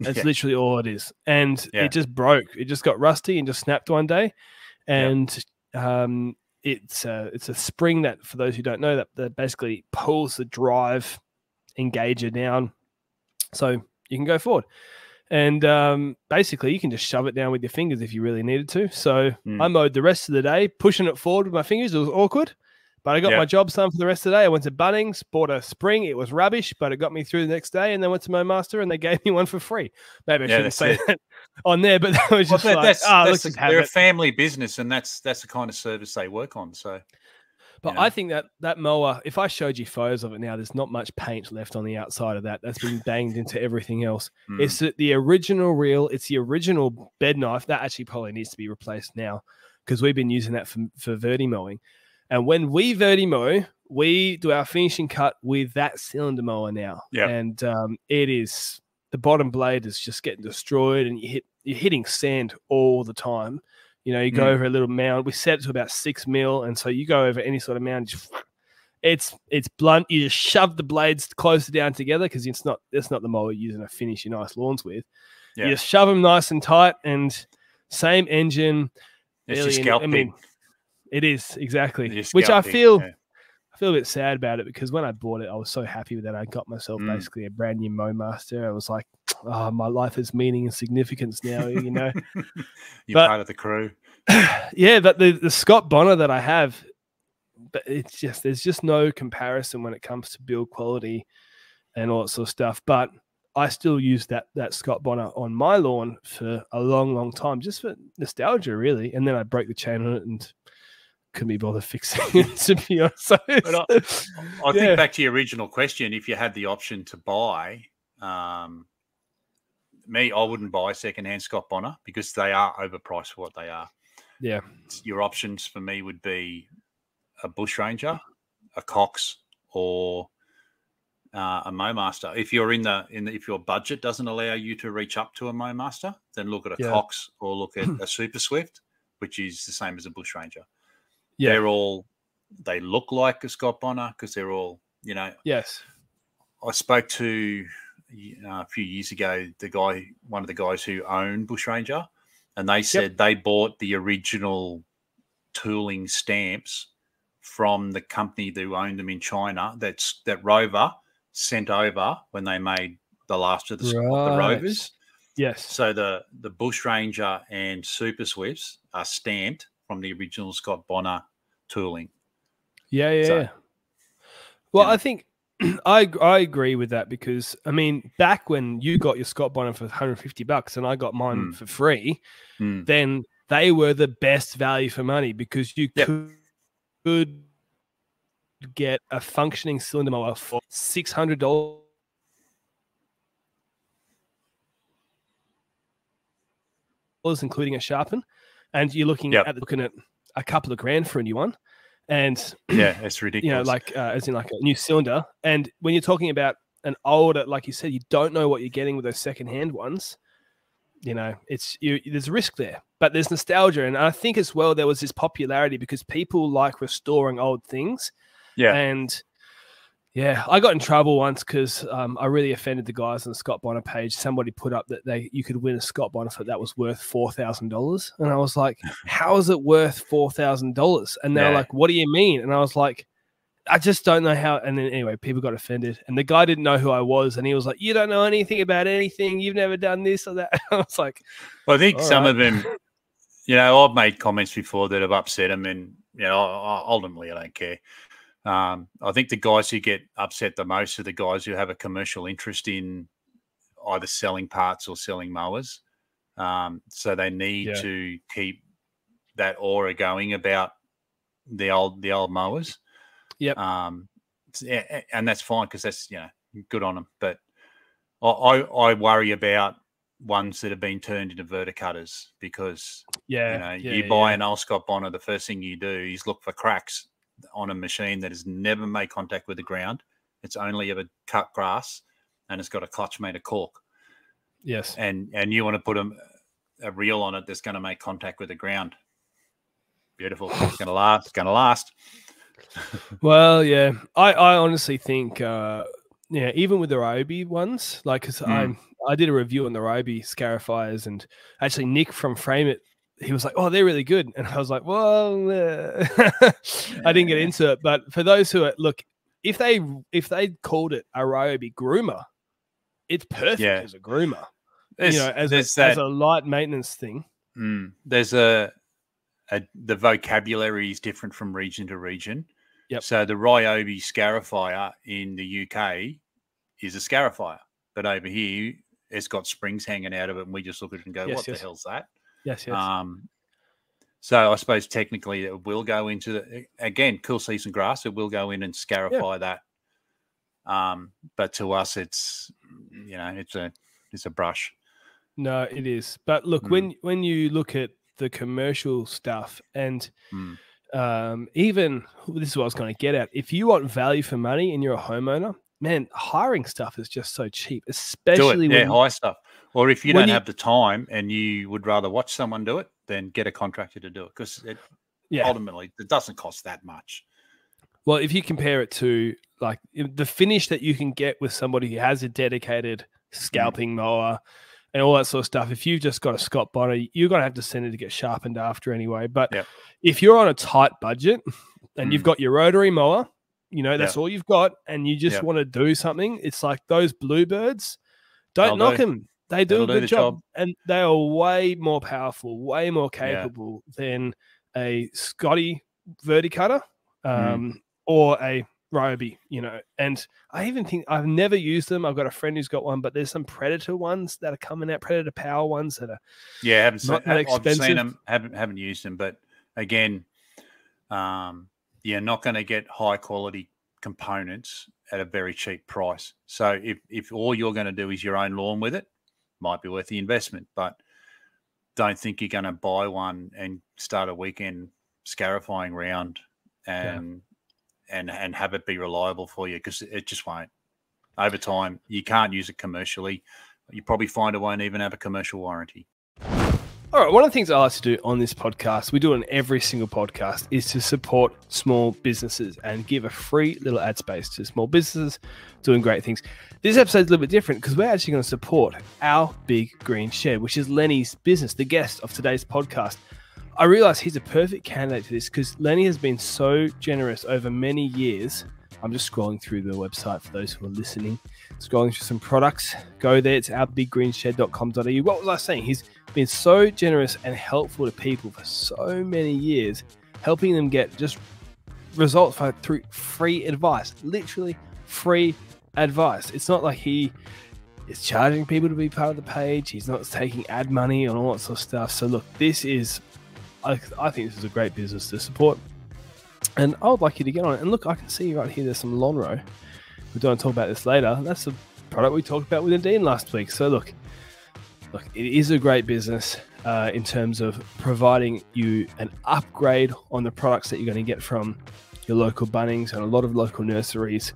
Speaker 1: That's literally all it is. And it just broke. It just got rusty and just snapped one day. And it's a spring that, for those who don't know, that basically pulls the drive engager down so you can go forward. And basically you can just shove it down with your fingers if you really needed to. So I mowed the rest of the day, pushing it forward with my fingers. It was awkward. But I got my job done for the rest of the day. I went to Bunnings, bought a spring. It was rubbish, but it got me through the next day. And then went to Mowmaster and they gave me one for free. Maybe I shouldn't say that on there, but that was just
Speaker 2: they're a family business and that's the kind of service they work on. So,
Speaker 1: But I think that mower, if I showed you photos of it now, there's not much paint left on the outside of that. That's been banged into everything else. It's the original reel. It's the original bed knife. That actually probably needs to be replaced now because we've been using that for verti mowing. And when we verti mow, we do our finishing cut with that cylinder mower now.
Speaker 2: Yep.
Speaker 1: And it is, the bottom blade is just getting destroyed and you're hitting sand all the time. You know, you go over a little mound. We set it to about 6 mil, and so you go over any sort of mound. Just, it's blunt. You just shove the blades closer down together because it's not the mower you're using to finish your nice lawns with. Yeah. You just shove them nice and tight, and same engine.
Speaker 2: It's just scalp pig.
Speaker 1: It is exactly, which I feel. Yeah. I feel a bit sad about it because when I bought it, I was so happy with that. I got myself basically a brand new Mowmaster. I was like, oh, my life has meaning and significance now, you know.
Speaker 2: You're part of the crew.
Speaker 1: Yeah, but the Scott Bonner that I have, but it's just, there's just no comparison when it comes to build quality and all that sort of stuff. But I still use that Scott Bonner on my lawn for a long, long time, just for nostalgia, really. And then I broke the chain on it and couldn't be bothered fixing it, to be honest.
Speaker 2: But I think back to your original question, if you had the option to buy, I wouldn't buy secondhand Scott Bonner because they are overpriced for what they are.
Speaker 1: Yeah. Your
Speaker 2: options for me would be a Bush Ranger, a Cox, or a Mowmaster. If you're if your budget doesn't allow you to reach up to a Mowmaster, then look at a Cox or look at a Super Swift, which is the same as a Bush Ranger. Yeah. They look like a Scott Bonner because they're all, you know.
Speaker 1: Yes.
Speaker 2: I spoke to a few years ago one of the guys who owned Bush Ranger, and they said they bought the original tooling stamps from the company who owned them in China. That Rover sent over when they made the last of the Rovers.
Speaker 1: Yes.
Speaker 2: So the Bush Ranger and Super Swifts are stamped from the original Scott Bonner tooling.
Speaker 1: Yeah. Well, I think I agree with that because, I mean, back when you got your Scott Bonner for $150 and I got mine for free, then they were the best value for money because you could get a functioning cylinder mower for $600, including a sharpen, and you're looking at a couple of grand for a new one. And
Speaker 2: it's ridiculous.
Speaker 1: You know, like as in like a new cylinder. And when you're talking about an older, like you said, you don't know what you're getting with those secondhand ones. You know, there's a risk there, but there's nostalgia, and I think as well there was this popularity because people like restoring old things. Yeah, and I got in trouble once because I really offended the guys on the Scott Bonner page. Somebody put up that you could win a Scott Bonner that was worth $4,000, and I was like, "How is it worth $4,000?" And they're like, "What do you mean?" And I was like, "I just don't know how." And then anyway, people got offended, and the guy didn't know who I was, and he was like, "You don't know anything about anything. You've never done this or that." I was like,
Speaker 2: "Well, I think some of them, you know, I've made comments before that have upset them, and you know, ultimately, I don't care." I think the guys who get upset the most are the guys who have a commercial interest in either selling parts or selling mowers. So they need to keep that aura going about the old mowers.
Speaker 1: Yep.
Speaker 2: And that's fine because that's, you know, good on them. But I worry about ones that have been turned into verticutters because you buy an old Scott Bonner, the first thing you do is look for cracks on a machine that has never made contact with the ground. It's only ever cut grass, and it's got a clutch made of cork.
Speaker 1: Yes.
Speaker 2: And you want to put a reel on it that's going to make contact with the ground. Beautiful. It's going to last. It's going to last.
Speaker 1: Well, yeah. I honestly think, even with the Ryobi ones, like, because I did a review on the Ryobi Scarifiers, and actually Nick from Frame It, he was like, "Oh, they're really good," and I was like, "Well, I didn't get into it." But for those who look, if they called it a Ryobi groomer, it's perfect as a groomer. As a light maintenance thing.
Speaker 2: There's the vocabulary is different from region to region.
Speaker 1: Yep.
Speaker 2: So the Ryobi Scarifier in the UK is a Scarifier, but over here it's got springs hanging out of it, and we just look at it and go, "What the hell's that?"
Speaker 1: Yes.
Speaker 2: So I suppose technically it will go into the, again, cool season grass. It will go in and scarify that. But to us, it's, you know, it's a brush.
Speaker 1: No, it is. But look, when you look at the commercial stuff and even this is what I was going to get at. If you want value for money and you're a homeowner, man, hiring stuff is just so cheap, especially when
Speaker 2: hire stuff. Or if you don't have the time and you would rather watch someone do it, then get a contractor to do it, because ultimately it doesn't cost that much.
Speaker 1: Well, if you compare it to like the finish that you can get with somebody who has a dedicated scalping mower and all that sort of stuff, if you've just got a Scott Bonner, you're going to have to send it to get sharpened after anyway. But if you're on a tight budget and you've got your rotary mower, you know, that's all you've got, and you just want to do something, it's like those Bluebirds, don't knock them. They do a good job, and they are way more powerful, way more capable than a Scotty Verticutter or a Ryobi, you know. And I even think I've never used them. I've got a friend who's got one, but there's some Predator ones that are coming out, Predator Power ones that are
Speaker 2: haven't seen them, haven't used them, but again, you're not going to get high quality components at a very cheap price. So if all you're going to do is your own lawn with it, might be worth the investment, but don't think you're going to buy one and start a weekend scarifying round and have it be reliable for you, because it just won't. Over time, you can't use it commercially. You probably find it won't even have a commercial warranty.
Speaker 1: All right, one of the things I like to do on this podcast, we do on every single podcast, is to support small businesses and give a free little ad space to small businesses doing great things. This episode's a little bit different because we're actually going to support our Big Green Shed, which is Lenny's business, the guest of today's podcast. I realize he's a perfect candidate for this because Lenny has been so generous over many years. I'm just scrolling through the website for those who are listening, scrolling through some products. Go there. It's ourbigGreenShed.com.au. What was I saying? He's been so generous and helpful to people for so many years, helping them get just results through free advice, literally free advice. It's not like he is charging people to be part of the page. He's not taking ad money and all that sort of stuff. So look, this is, I think this is a great business to support. And I would like you to get on it. And look, I can see right here, there's some lawn row. We're going to talk about this later. That's the product we talked about with Nadine last week. So look, it is a great business in terms of providing you an upgrade on the products that you're going to get from your local Bunnings and a lot of local nurseries.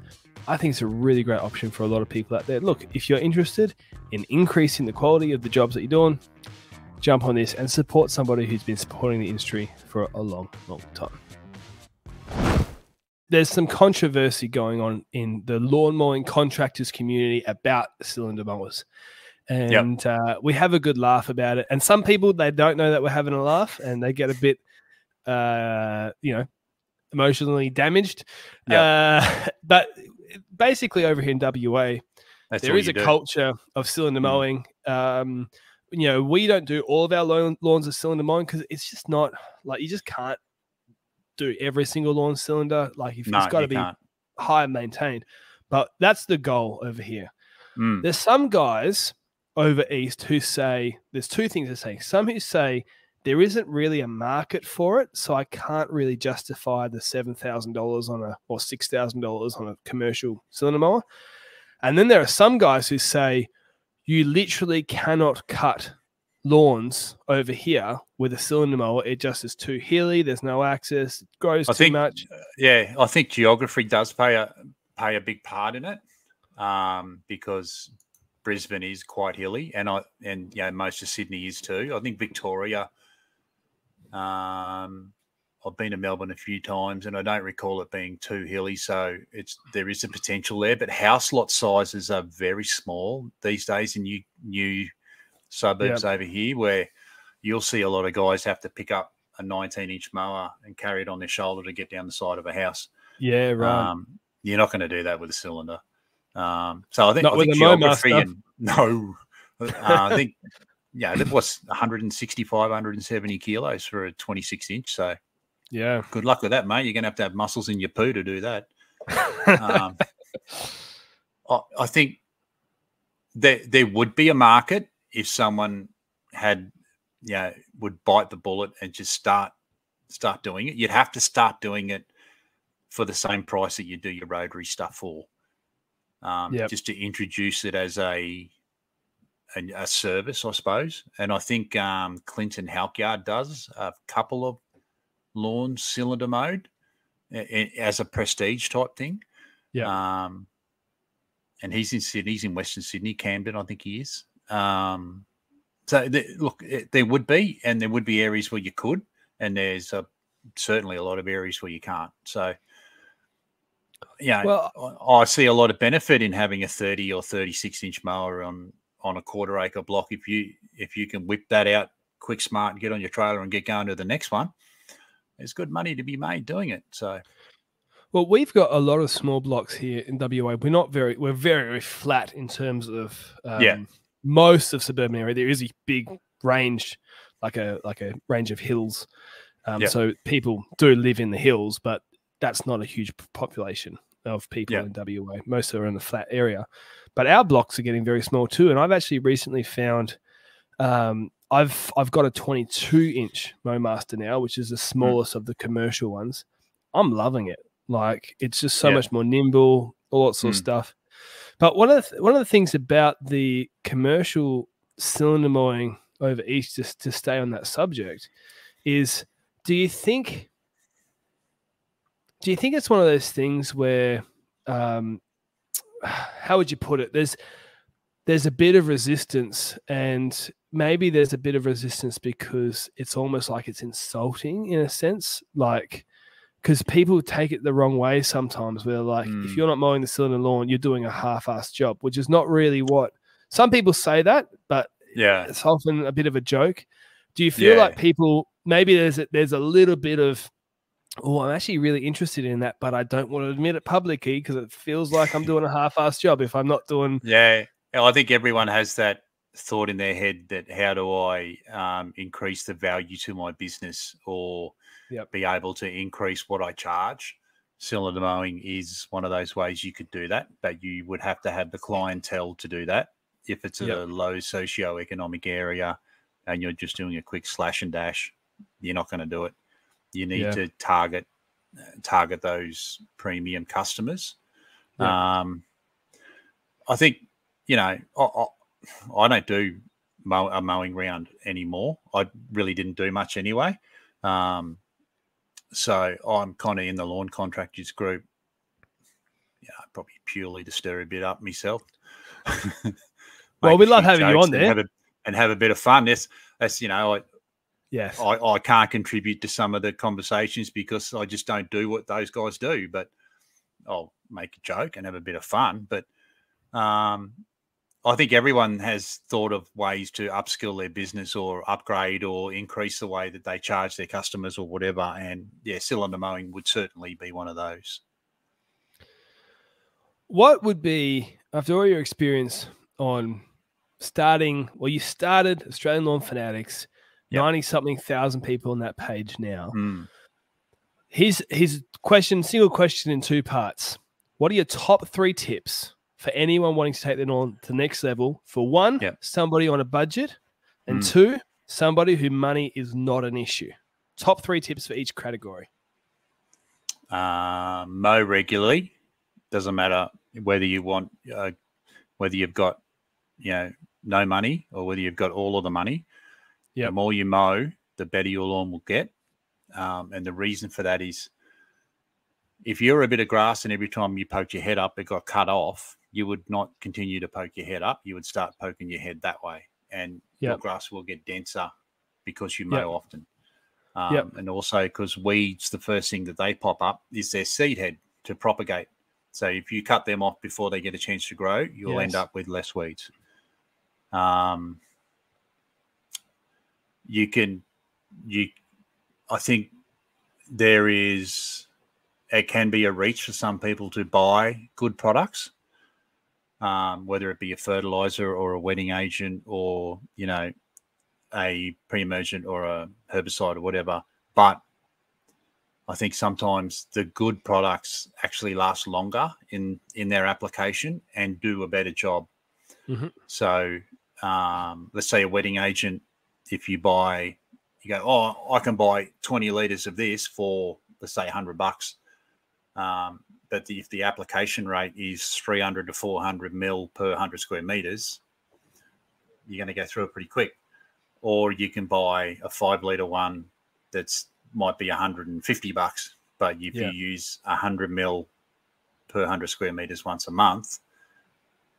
Speaker 1: I think it's a really great option for a lot of people out there. Look, if you're interested in increasing the quality of the jobs that you're doing, jump on this and support somebody who's been supporting the industry for a long, long time. There's some controversy going on in the lawn mowing contractors community about cylinder mowers. And we have a good laugh about it. And some people, they don't know that we're having a laugh and they get a bit, emotionally damaged. But basically over here in WA, there is a culture of cylinder mowing. We don't do all of our lawns of cylinder mowing because it's just not like, you just can't do every single lawn cylinder. Like it's got to be high maintained, but that's the goal over here. There's some guys over East who say, there's two things they're saying. Some who say there isn't really a market for it, so I can't really justify the $7,000 or $6,000 on a commercial cylinder mower. And then there are some guys who say you literally cannot cut lawns over here with a cylinder mower. It just is too hilly. There's no access. It grows too much.
Speaker 2: I think geography does play a big part in it, because Brisbane is quite hilly, and most of Sydney is too. I think Victoria. I've been to Melbourne a few times, and I don't recall it being too hilly. So there is a potential there, but house lot sizes are very small these days in new suburbs over here, where you'll see a lot of guys have to pick up a 19-inch mower and carry it on their shoulder to get down the side of a house. Yeah, right. You're not going to do that with a cylinder. So I think geography I think that was 165, 170 kilos for a 26-inch. So yeah, good luck with that, mate. You're going to have muscles in your poo to do that. I think there would be a market if someone had, would bite the bullet and just start doing it. You'd have to start doing it for the same price that you do your rotary stuff for, just to introduce it as a service, I suppose. And I think Clinton Halkyard does a couple of lawns cylinder mode as a prestige type thing.
Speaker 1: Yeah.
Speaker 2: And he's in Sydney. He's in Western Sydney, Camden, I think he is. So look, there would be areas where you could, and there's certainly a lot of areas where you can't. So, I see a lot of benefit in having a 30 or 36-inch mower on a quarter-acre block. If you can whip that out quick, smart, and get on your trailer and get going to the next one, there's good money to be made doing it. So,
Speaker 1: well, we've got a lot of small blocks here in WA. We're very, very flat in terms of most of suburban area. There is a big range, like a range of hills. So people do live in the hills, but that's not a huge population of people in WA. Most are in the flat area. But our blocks are getting very small too. And I've actually recently found I've got a 22-inch Mowmaster now, which is the smallest of the commercial ones. I'm loving it. Like, it's just so much more nimble, all that sort of stuff. But one of the things about the commercial cylinder mowing over east, just to stay on that subject, is do you think it's one of those things where how would you put it? There's a bit of resistance, and maybe there's a bit of resistance because it's almost like it's insulting in a sense, like, because people take it the wrong way sometimes. Where like, if you're not mowing the cylinder lawn, you're doing a half-assed job, which is not really what some people say that, but it's often a bit of a joke. Do you feel like people, maybe there's a little bit of, oh, I'm actually really interested in that, but I don't want to admit it publicly because it feels like I'm doing a half-assed job if I'm not doing.
Speaker 2: Yeah, I think everyone has that thought in their head that how do I increase the value to my business or be able to increase what I charge. Cylinder mowing is one of those ways you could do that, but you would have to have the clientele to do that. If it's a low socioeconomic area and you're just doing a quick slash and dash, you're not going to do it. You need to target those premium customers. I think, I don't do a mowing round anymore. I really didn't do much anyway. So I'm kind of in the lawn contractors group, probably purely to stir a bit up myself.
Speaker 1: Well, we love having you on there.
Speaker 2: And have a bit of fun. That's I can't contribute to some of the conversations because I just don't do what those guys do, but I'll make a joke and have a bit of fun. But I think everyone has thought of ways to upskill their business or upgrade or increase the way that they charge their customers or whatever. And cylinder mowing would certainly be one of those.
Speaker 1: What would be, after all your experience on starting, well, you started Australian Lawn Fanatics, 90-something thousand people on that page now. His single question in two parts. What are your top 3 tips for anyone wanting to take them on to the next level? For one, somebody on a budget, and 2, somebody who money is not an issue. Top 3 tips for each category.
Speaker 2: Mow regularly. Doesn't matter whether you want, whether you've got, no money or whether you've got all of the money. The more you mow, the better your lawn will get. And the reason for that is if you're a bit of grass and every time you poked your head up, it got cut off, you would not continue to poke your head up. You would start poking your head that way. And your grass will get denser because you mow often. And also because weeds, the first thing that they pop up is their seed head to propagate. So if you cut them off before they get a chance to grow, you'll end up with less weeds. I think it can be a reach for some people to buy good products, whether it be a fertilizer or a wetting agent or, a pre-emergent or a herbicide or whatever. But I think sometimes the good products actually last longer in their application and do a better job. So let's say a wetting agent if you buy, you go, oh, I can buy 20 litres of this for, let's say, $100. But if the application rate is 300 to 400 mil per 100 square metres, you're going to go through it pretty quick. Or you can buy a 5 litre one that's might be $150, but if you use 100 mil per 100 square metres once a month,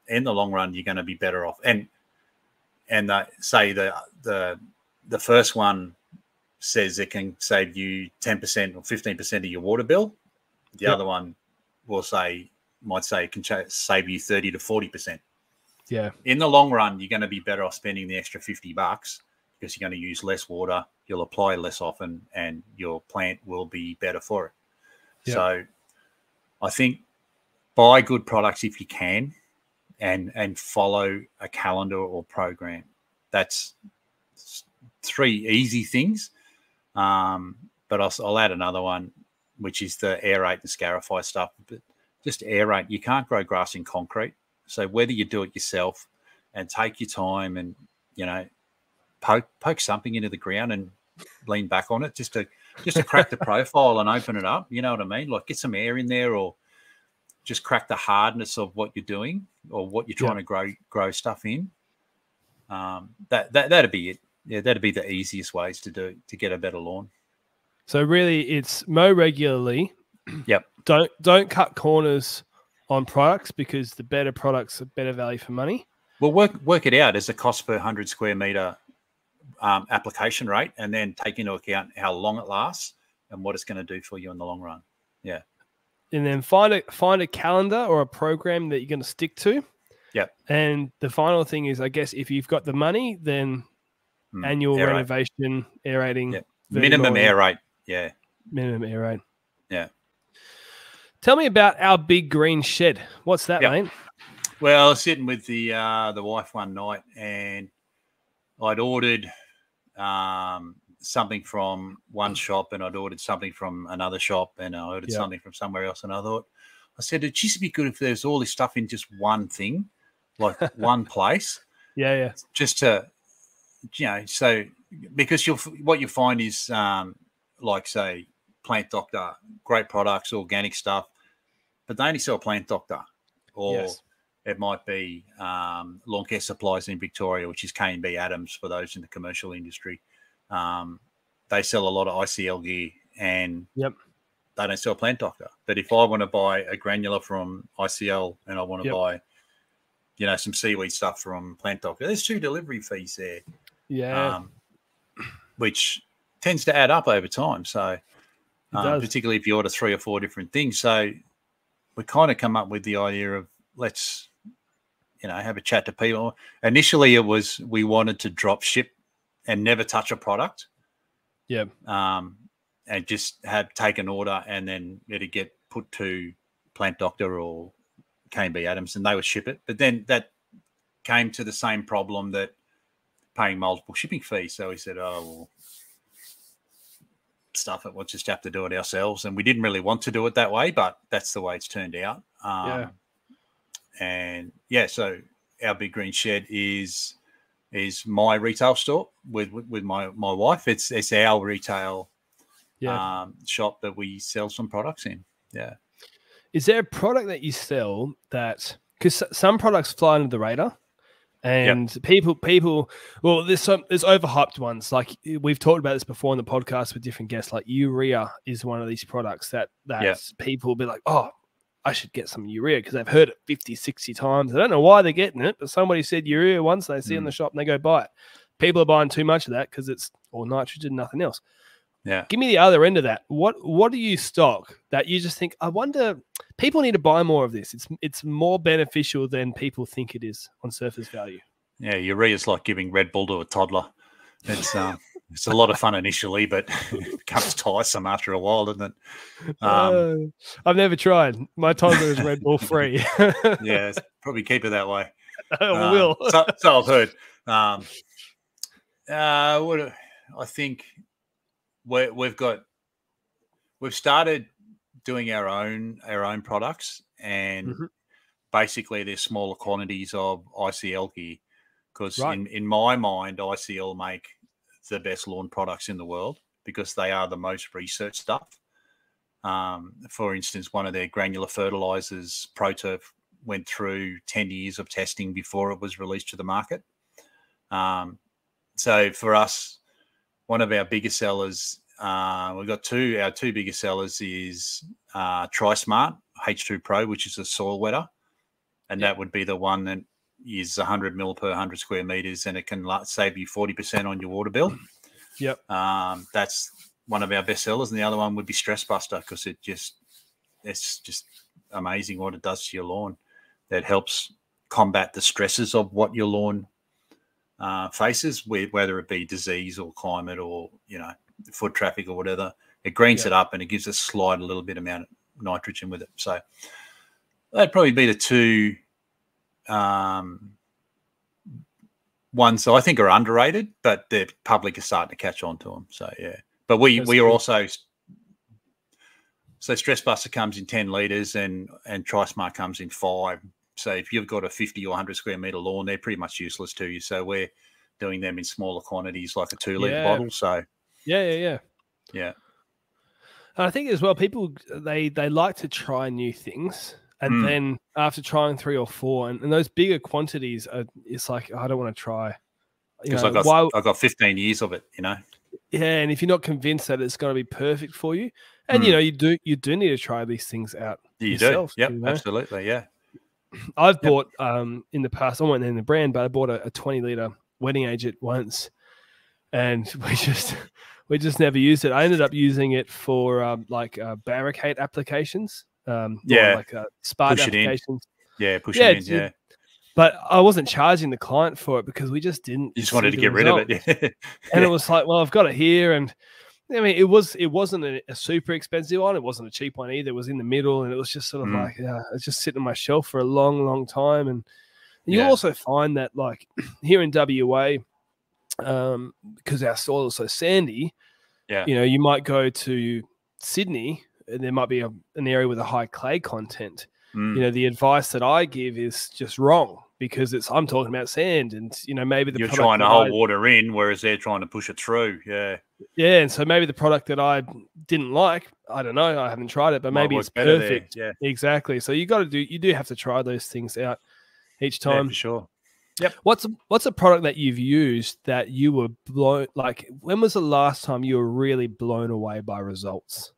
Speaker 2: in the long run, you're going to be better off. And say the first one says it can save you 10% or 15% of your water bill. The other one might say it can save you 30 to 40%.
Speaker 1: Yeah.
Speaker 2: In the long run, you're going to be better off spending the extra $50 because you're going to use less water, you'll apply less often, and your plant will be better for it. Yep. So I think buy good products if you can, and follow a calendar or program. That's 3 easy things. But I'll add another one, which is the aerate and scarify stuff. But just aerate. You can't grow grass in concrete. So whether you do it yourself and take your time and, poke something into the ground and lean back on it just to crack the profile and open it up. You know what I mean? Like get some air in there, or just crack the hardness of what you're doing or what you're trying to grow stuff in. That'd be it. Yeah, that'd be the easiest ways to get a better lawn.
Speaker 1: So really, it's mow regularly.
Speaker 2: Yep.
Speaker 1: Don't cut corners on products, because the better products are better value for money.
Speaker 2: Well, work it out as a cost per 100 square meter application rate, and then take into account how long it lasts and what it's going to do for you in the long run. Yeah. And
Speaker 1: then find a calendar or a program that you're going to stick to.
Speaker 2: Yep.
Speaker 1: And the final thing is, I guess, if you've got the money, then annual renovation, aerating.
Speaker 2: Yep. Minimum air rate. Yeah.
Speaker 1: Minimum air rate.
Speaker 2: Yeah.
Speaker 1: Tell me about our big green shed. What's that, mate?
Speaker 2: Well, I was sitting with the wife one night, and I'd ordered something from one shop, and I'd ordered something from another shop, and I ordered something from somewhere else. And I said, it'd just be good if there's all this stuff in just one thing, like one place.
Speaker 1: Yeah.
Speaker 2: Just to, so because what you find is, like say, Plant Doctor, great products, organic stuff, but they only sell Plant Doctor, or it might be Lawn Care Supplies in Victoria, which is K&B Adams for those in the commercial industry. They sell a lot of ICL gear, and they don't sell Plant Doctor. But if I want to buy a granular from ICL and I want to buy, some seaweed stuff from Plant Doctor, there's 2 delivery fees there.
Speaker 1: Yeah.
Speaker 2: Which tends to add up over time. So particularly if you order 3 or 4 different things. So we kind of come up with the idea of let's, have a chat to people. Initially, it was we wanted to drop ship and never touch a product.
Speaker 1: Yeah.
Speaker 2: And just take an order, and then it'd get put to Plant Doctor or K&B Adams, and they would ship it. But then that came to the same problem, that paying multiple shipping fees. So we said, stuff it, we'll just have to do it ourselves. And we didn't really want to do it that way, but that's the way it's turned out. So our big green shed is my retail store with my wife. It's our retail shop that we sell some products in. Yeah.
Speaker 1: Is there a product that you sell that, because some products fly under the radar, and people, well, there's overhyped ones. Like we've talked about this before in the podcast with different guests. Like urea is one of these products that people will be like, oh, I should get some urea, because they've heard it 50, 60 times. I don't know why they're getting it, but somebody said urea once, they see it in the shop and they go buy it. People are buying too much of that because it's all nitrogen, nothing else.
Speaker 2: Yeah.
Speaker 1: Give me the other end of that. What do you stock that you just think, I wonder, people need to buy more of this. It's more beneficial than people think it is on surface value.
Speaker 2: Yeah, urea is like giving Red Bull to a toddler. It's it's a lot of fun initially, but it becomes tiresome after a while, doesn't it?
Speaker 1: I've never tried. My toddler is Red Bull free.
Speaker 2: Yeah, probably keep it that way.
Speaker 1: I will.
Speaker 2: So I've heard. I think we've started doing our own products, and basically there's smaller quantities of ICL gear, because in my mind ICL make the best lawn products in the world because they are the most researched stuff. For instance, one of their granular fertilizers, ProTurf, went through 10 years of testing before it was released to the market. So for us, one of our biggest sellers, we've got our two biggest sellers is TriSmart H2 Pro, which is a soil wetter. And that would be the one that is 100 mil per 100 square meters, and it can save you 40% on your water bill.
Speaker 1: Yep.
Speaker 2: That's one of our best sellers. And the other one would be Stress Buster, because it's just amazing what it does to your lawn. That helps combat the stresses of what your lawn faces, whether it be disease or climate or, foot traffic or whatever. It greens it up and it gives a little bit amount of nitrogen with it. So that'd probably be the two ones that I think are underrated, but the public is starting to catch on to them. So, yeah. But we are also... So Stress Buster comes in 10 litres and TriSmart comes in 5. So if you've got a 50 or 100 square metre lawn, they're pretty much useless to you. So we're doing them in smaller quantities, like a 2-litre bottle. So
Speaker 1: yeah.
Speaker 2: And
Speaker 1: I think as well, people they like to try new things, and then after trying 3 or 4, and those bigger quantities, it's like, I don't want to try.
Speaker 2: Because I got 15 years of it,
Speaker 1: Yeah, and if you're not convinced that it's going to be perfect for you, and you do need to try these things out.
Speaker 2: You do, yep, absolutely, yeah.
Speaker 1: I've bought in the past, I won't name the brand, but I bought a 20-litre wetting agent once, and we just never used it. I ended up using it for barricade applications, like spart applications.
Speaker 2: Push it in,
Speaker 1: But I wasn't charging the client for it because we just didn't.
Speaker 2: You just wanted to get rid of it,
Speaker 1: and it was like, well, I've got it here, and I mean, it wasn't a super expensive one. It wasn't a cheap one either. It was in the middle, and it was just sort of like, it's just sitting on my shelf for a long, long time. And you'll also find that, like, here in WA, because our soil is so sandy, you might go to Sydney, and there might be an area with a high clay content. The advice that I give is just wrong, because I'm talking about sand, and maybe you're
Speaker 2: trying to hold water in, whereas they're trying to push it through.
Speaker 1: Yeah, and so maybe the product that I didn't like, I don't know, I haven't tried it, but maybe it's perfect.
Speaker 2: Yeah,
Speaker 1: exactly. So you do have to try those things out each time.
Speaker 2: Yeah, for sure. Yep.
Speaker 1: What's a product that you've used that you were blown? Like, when was the last time you were really blown away by results?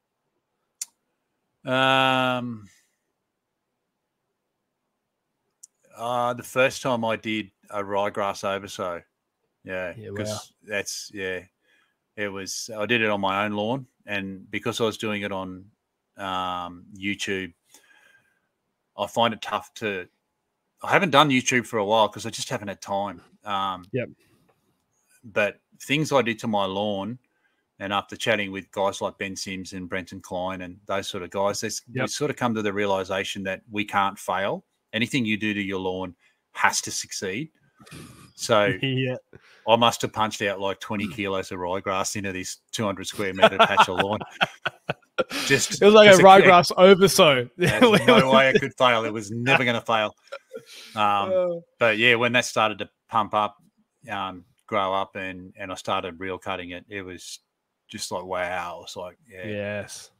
Speaker 2: The first time I did a ryegrass oversow, because it was, I did it on my own lawn, and because I was doing it on YouTube, I find it tough I haven't done YouTube for a while because I just haven't had time. But things I did to my lawn, and after chatting with guys like Ben Sims and Brenton Klein and those sort of guys, we sort of come to the realization that we can't fail. Anything you do to your lawn has to succeed. So I must have punched out like 20 kilos of ryegrass into this 200 square metre patch of lawn.
Speaker 1: It was like a ryegrass oversow.
Speaker 2: There's no way it could fail. It was never going to fail. But yeah, when that started to pump up, grow up, and I started reel cutting it, it was just like, wow. It's like,
Speaker 1: Yes.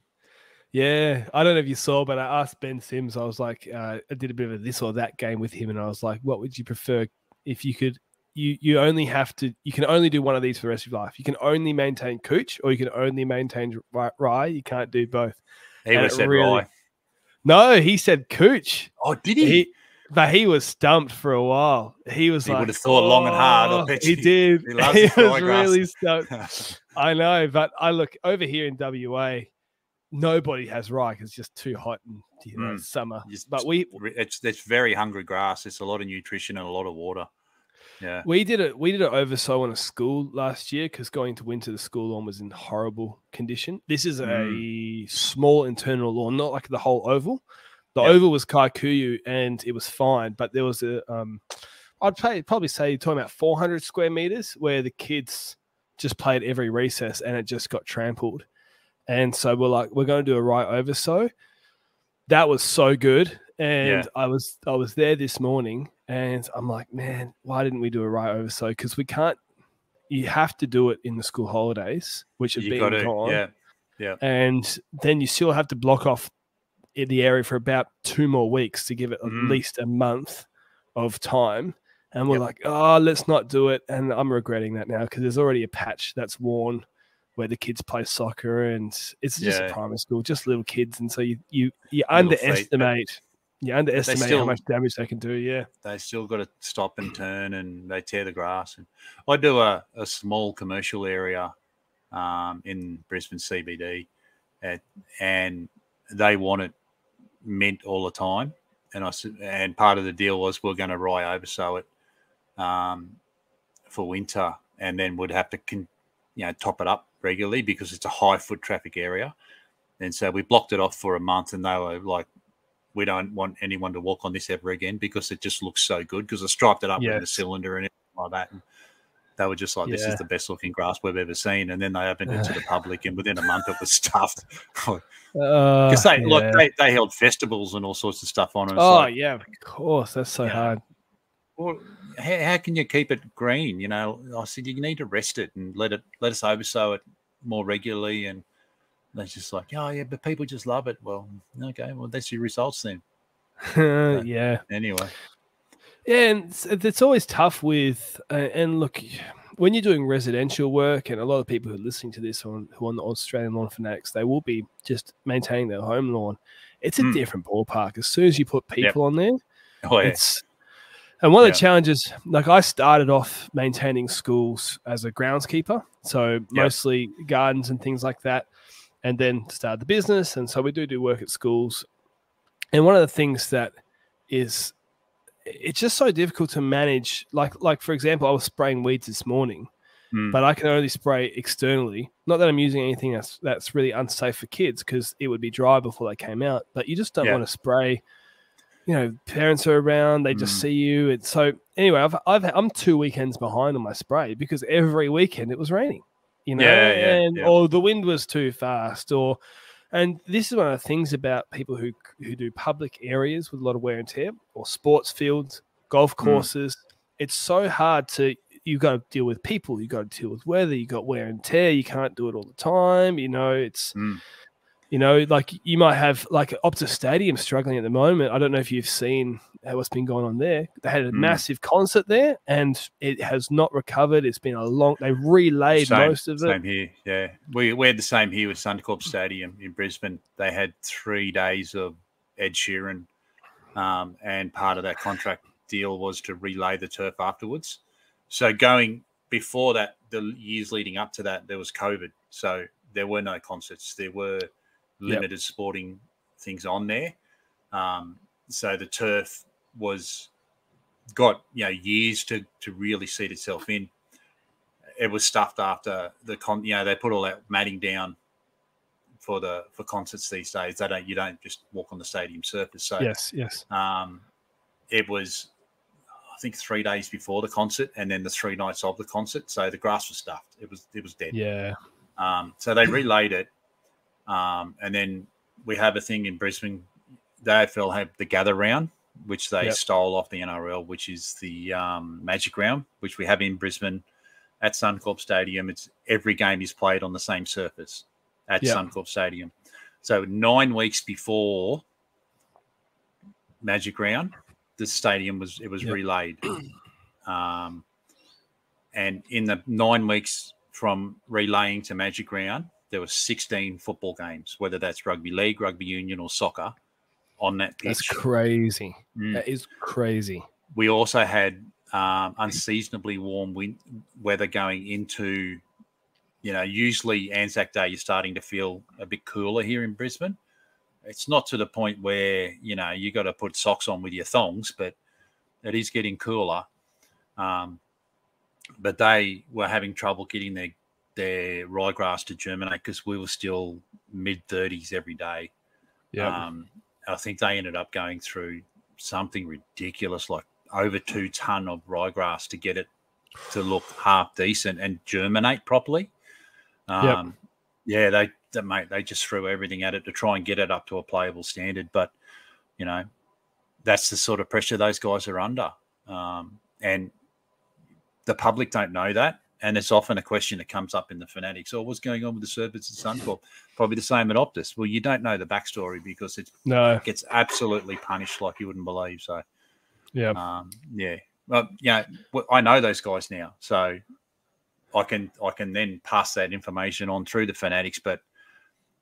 Speaker 1: Yeah, I don't know if you saw, but I asked Ben Sims, I was like, I did a bit of a this or that game with him, and I was like, what would you prefer if you could, you can only do one of these for the rest of your life. You can only maintain cooch, or you can only maintain rye. You can't do both.
Speaker 2: He would have said rye.
Speaker 1: No, he said cooch.
Speaker 2: Oh, did he?
Speaker 1: But he was stumped for a while. He was
Speaker 2: would have thought long and hard. I bet
Speaker 1: he did.
Speaker 2: He loves
Speaker 1: he was
Speaker 2: ryegrass.
Speaker 1: really stumped. I know, but I look over here in WA. Nobody has rye because it's just too hot in summer. But
Speaker 2: it's very hungry grass. It's a lot of nutrition and a lot of water. Yeah,
Speaker 1: we did an oversow on a school last year because going to winter, the school lawn was in horrible condition. This is a small internal lawn, not like the whole oval. The oval was Kikuyu and it was fine, but there was I'd probably say you're talking about 400 square meters where the kids just played every recess and it just got trampled. And so we're like, we're going to do a rye oversow. That was so good. And I was there this morning and I'm like, man, why didn't we do a rye oversow? Because we can't you have to do it in the school holidays, which have
Speaker 2: You got
Speaker 1: been
Speaker 2: to,
Speaker 1: gone.
Speaker 2: yeah.
Speaker 1: And then you still have to block off the area for about 2 more weeks to give it at least a month of time. And we're like, oh, let's not do it. And I'm regretting that now because there's already a patch that's worn where the kids play soccer, and it's just a primary school, just little kids. And so you underestimate how much damage they can do. Yeah.
Speaker 2: They still got to stop and turn, and they tear the grass. And I do a small commercial area in Brisbane CBD, and they want it mint all the time. And part of the deal was we're going to oversow it for winter, and then would have to top it up regularly because it's a high foot traffic area. And so we blocked it off for a month, and they were like, we don't want anyone to walk on this ever again because it just looks so good, because I striped it up with the cylinder and everything like that. And they were just like, this is the best looking grass we've ever seen. And then they opened it to the public, and within a month it was stuffed. Because they held festivals and all sorts of stuff on it.
Speaker 1: Yeah, of course. That's so hard.
Speaker 2: Well, how can you keep it green? You know, I said, you need to rest it and let us oversow it more regularly. And they're just like, oh, yeah, but people just love it. Well, okay, well, that's your results then.
Speaker 1: Yeah.
Speaker 2: Anyway.
Speaker 1: Yeah, and it's always tough with, and look, when you're doing residential work, and a lot of people who are listening to this who are on the Australian Lawn Fanatics, they will be just maintaining their home lawn. It's a different ballpark. As soon as you put people on there, and one of the challenges, like I started off maintaining schools as a groundskeeper, so mostly gardens and things like that, and then started the business, and so we do work at schools. And one of the things that is, it's just so difficult to manage. Like for example, I was spraying weeds this morning, but I can only spray externally. Not that I'm using anything that's really unsafe for kids, because it would be dry before they came out. But you just don't want to spray. You know, parents are around; they just see you. And so anyway, I'm 2 weekends behind on my spray because every weekend it was raining. You know, or the wind was too fast, and this is one of the things about people who do public areas with a lot of wear and tear, or sports fields, golf courses. It's so hard you got to deal with people, you got to deal with weather, you got wear and tear. You can't do it all the time. You know, it's, you know, like you might have like Optus Stadium struggling at the moment. I don't know if you've seen what's been going on there. They had a massive concert there, and it has not recovered. It's been they relayed most of it.
Speaker 2: Same here, yeah. We had the same here with Suncorp Stadium in Brisbane. They had 3 days of Ed Sheeran, and part of that contract deal was to relay the turf afterwards. So going before that, the years leading up to that, there was COVID. So there were no concerts. There were limited sporting things on there. So the turf got years to really seed itself in. It was stuffed after they put all that matting down for concerts these days. You don't just walk on the stadium surface. So
Speaker 1: yes.
Speaker 2: It was, I think, 3 days before the concert, and then the 3 nights of the concert. So the grass was stuffed. It was dead.
Speaker 1: Yeah.
Speaker 2: So they relayed it, and then we have a thing in Brisbane. The AFL have the Gather Round, which they stole off the NRL, which is the Magic Round, which we have in Brisbane at Suncorp Stadium. It's every game is played on the same surface at Suncorp Stadium. So 9 weeks before Magic Round, the stadium was relayed. And in the 9 weeks from relaying to Magic Round, there were 16 football games, whether that's rugby league, rugby union, or soccer, on that pitch.
Speaker 1: That's crazy. That is crazy.
Speaker 2: We also had unseasonably warm weather going into, usually Anzac Day, you're starting to feel a bit cooler here in Brisbane. It's not to the point where, you got to put socks on with your thongs, but it is getting cooler. But they were having trouble getting their ryegrass to germinate because we were still mid-30s every day.
Speaker 1: Yeah.
Speaker 2: I think they ended up going through something ridiculous, like over 2 ton of ryegrass to get it to look half decent and germinate properly. They just threw everything at it to try and get it up to a playable standard. But, that's the sort of pressure those guys are under. And the public don't know that. And it's often a question that comes up in the Fanatics. Oh, what's going on with the Serpents and Suncorp? Probably the same at Optus. Well, you don't know the backstory because it gets absolutely punished like you wouldn't believe. So,
Speaker 1: yeah.
Speaker 2: Yeah. Well, I know those guys now, so I can then pass that information on through the Fanatics, but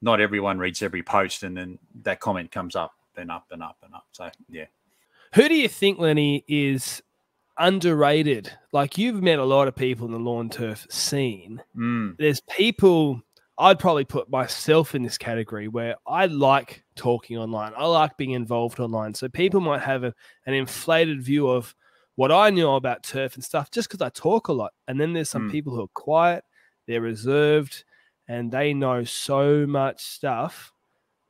Speaker 2: not everyone reads every post, and then that comment comes up and up and up and up. So, yeah.
Speaker 1: Who do you think, Lenny, is underrated? Like, you've met a lot of people in the lawn turf scene. There's people, I'd probably put myself in this category, where I like talking online. I like being involved online. So people might have an inflated view of what I know about turf and stuff just because I talk a lot. And then there's some people who are quiet, they're reserved, and they know so much stuff.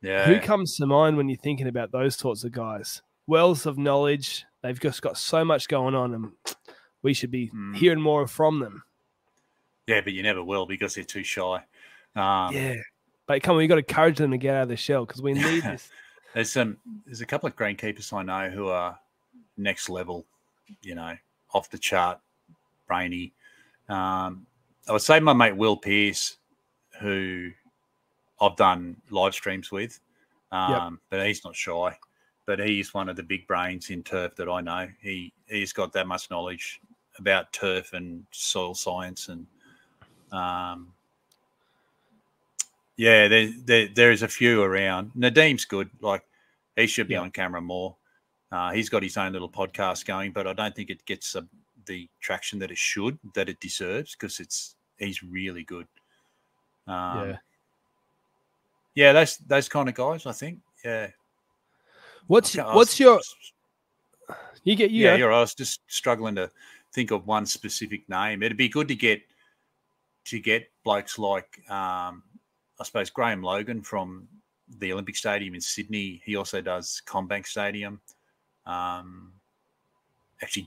Speaker 2: Yeah.
Speaker 1: Who comes to mind when you're thinking about those sorts of guys? Wells of knowledge. They've just got so much going on, and we should be hearing more from them.
Speaker 2: Yeah, but you never will because they're too shy.
Speaker 1: Yeah, but come on, you got to encourage them to get out of the shell because we need this.
Speaker 2: There's a couple of greenkeepers I know who are next level, off the chart, brainy. I would say my mate Will Pearce, who I've done live streams with, but he's not shy. But he's one of the big brains in turf that I know. He's got that much knowledge about turf and soil science, and there's a few around. Nadeem's good. Like, he should be on camera more. He's got his own little podcast going, but I don't think it gets the traction that it deserves, because he's really good. Those kind of guys, I think. Yeah.
Speaker 1: What's your?
Speaker 2: I was just struggling to think of one specific name. It'd be good to get blokes like I suppose Graham Logan from the Olympic Stadium in Sydney. He also does Combank Stadium. Actually,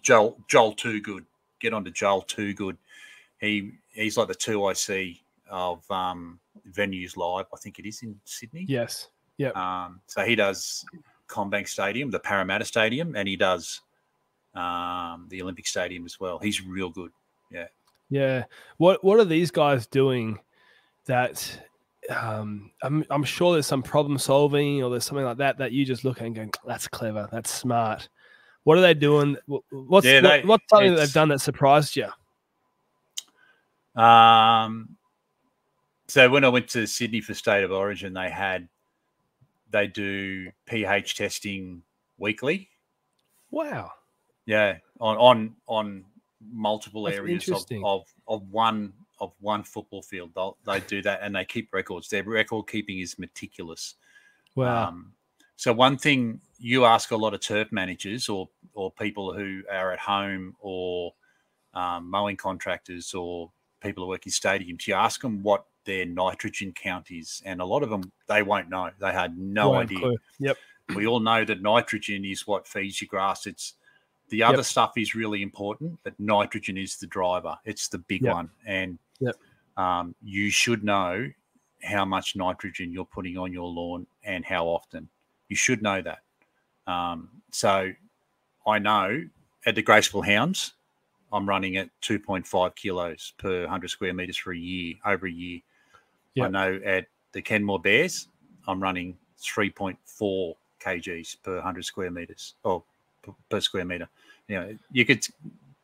Speaker 2: Joel Toogood. Get on to Joel Toogood. He's like the 2IC of Venues Live. I think it is in Sydney.
Speaker 1: Yes. Yeah.
Speaker 2: So he does Combank Stadium, the Parramatta Stadium, and he does the Olympic Stadium as well. He's real good. Yeah.
Speaker 1: Yeah. What are these guys doing that I'm sure there's some problem solving or there's something like that you just look at and go, that's clever, that's smart. What are they doing? What's something that they've done that surprised you?
Speaker 2: So when I went to Sydney for State of Origin, they do pH testing weekly.
Speaker 1: Wow.
Speaker 2: Yeah, on multiple
Speaker 1: That's
Speaker 2: areas of one football field. They do that, and they keep records. Their record keeping is meticulous.
Speaker 1: Wow.
Speaker 2: So one thing you ask a lot of turf managers or people who are at home or mowing contractors or people who work in stadiums, you ask them what their nitrogen count is, and a lot of them, they won't know. They had no idea.
Speaker 1: Clue. Yep.
Speaker 2: We all know that nitrogen is what feeds your grass. It's the other stuff is really important, but nitrogen is the driver. It's the big one, and you should know how much nitrogen you're putting on your lawn and how often. You should know that. So I know at the Graceful Hounds, I'm running at 2.5 kilos per 100 square metres for over a year. Yep. I know at the Kenmore Bears, I'm running 3.4 kgs per 100 square metres or per square metre. You could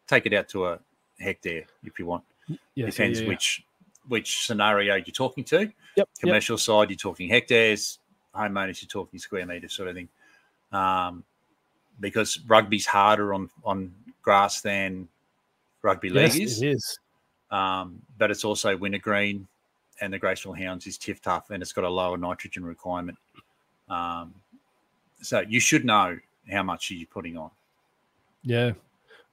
Speaker 2: take it out to a hectare if you want. Yes, depends which scenario you're talking to.
Speaker 1: Yep.
Speaker 2: Commercial side, you're talking hectares. Homeowners, you're talking square metres sort of thing. Because rugby's harder on grass than rugby league is.
Speaker 1: It is.
Speaker 2: But it's also wintergreen, and the Graceful Hounds is tiff tough, and it's got a lower nitrogen requirement. So you should know how much you're putting on.
Speaker 1: Yeah.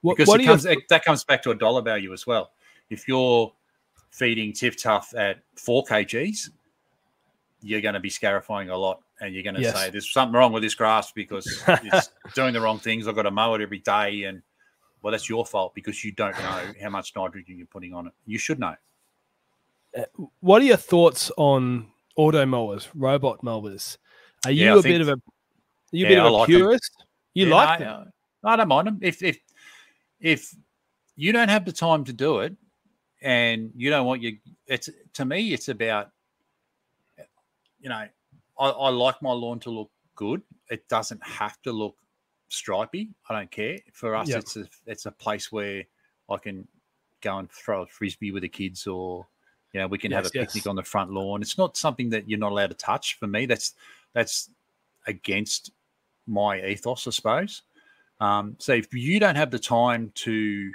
Speaker 2: Because that comes back to a dollar value as well. If you're feeding tiff tough at 4 kgs, you're going to be scarifying a lot, and you're going to say there's something wrong with this grass because it's doing the wrong things. I've got to mow it every day, and well, that's your fault because you don't know how much nitrogen you're putting on it. You should know.
Speaker 1: What are your thoughts on auto mowers, robot mowers? Are you a bit of a purist?
Speaker 2: Them. You like them? I don't mind them. If you don't have the time to do it, and you don't want to me, it's about, I like my lawn to look good. It doesn't have to look stripy. I don't care. For us, it's a place where I can go and throw a frisbee with the kids, or we can have a picnic on the front lawn. It's not something that you're not allowed to touch. For me, that's against my ethos, I suppose. So if you don't have the time to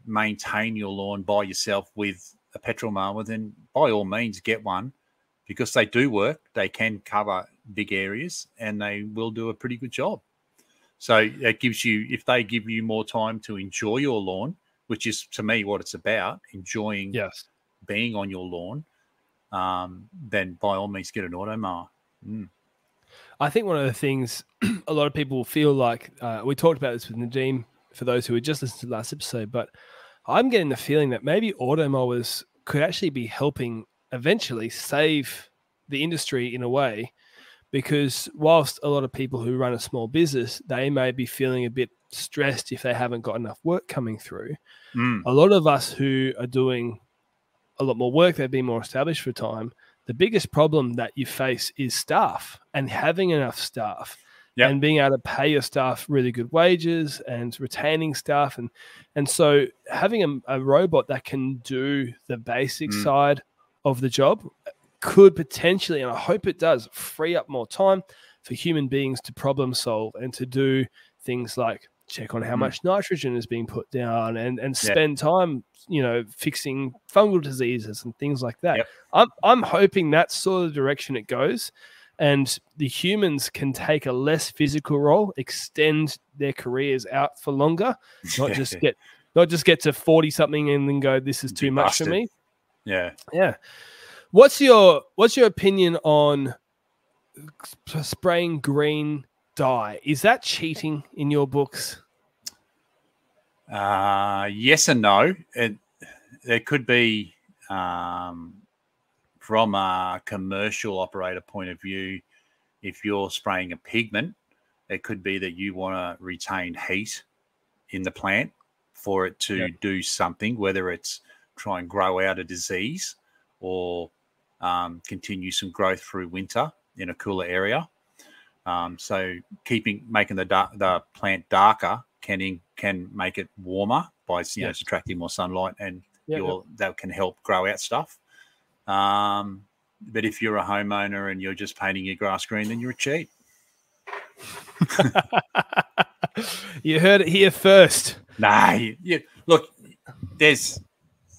Speaker 2: maintain your lawn by yourself with a petrol mower, then by all means get one, because they do work. They can cover big areas and they will do a pretty good job. So it gives you, if they give you more time to enjoy your lawn, which is to me what it's about, enjoying being on your lawn, then by all means get an auto mower.
Speaker 1: I think one of the things a lot of people feel like, we talked about this with Nadeem for those who had just listened to the last episode, but I'm getting the feeling that maybe auto mowers could actually be helping eventually save the industry in a way, because whilst a lot of people who run a small business, they may be feeling a bit stressed if they haven't got enough work coming through. A lot of us who are doing a lot more work, they've been more established for time, the biggest problem that you face is staff, and having enough staff and being able to pay your staff really good wages and retaining staff. And so having a robot that can do the basic side of the job could potentially, and I hope it does, free up more time for human beings to problem solve and to do things like check on how much nitrogen is being put down and spend time, fixing fungal diseases and things like that. I'm hoping that's sort of the direction it goes, and the humans can take a less physical role, extend their careers out for longer, not just get to 40 something and then go, this is too much for me. Yeah. What's your opinion on spraying green dye? Is that cheating in your books?
Speaker 2: Yes and no. There could be, from a commercial operator point of view, if you're spraying a pigment, it could be that you want to retain heat in the plant for it to do something, whether it's try and grow out a disease or continue some growth through winter in a cooler area. So making the plant darker can make it warmer by subtracting more sunlight, and that can help grow out stuff. But if you're a homeowner and you're just painting your grass green, then you're a cheat.
Speaker 1: You heard it here first.
Speaker 2: Look,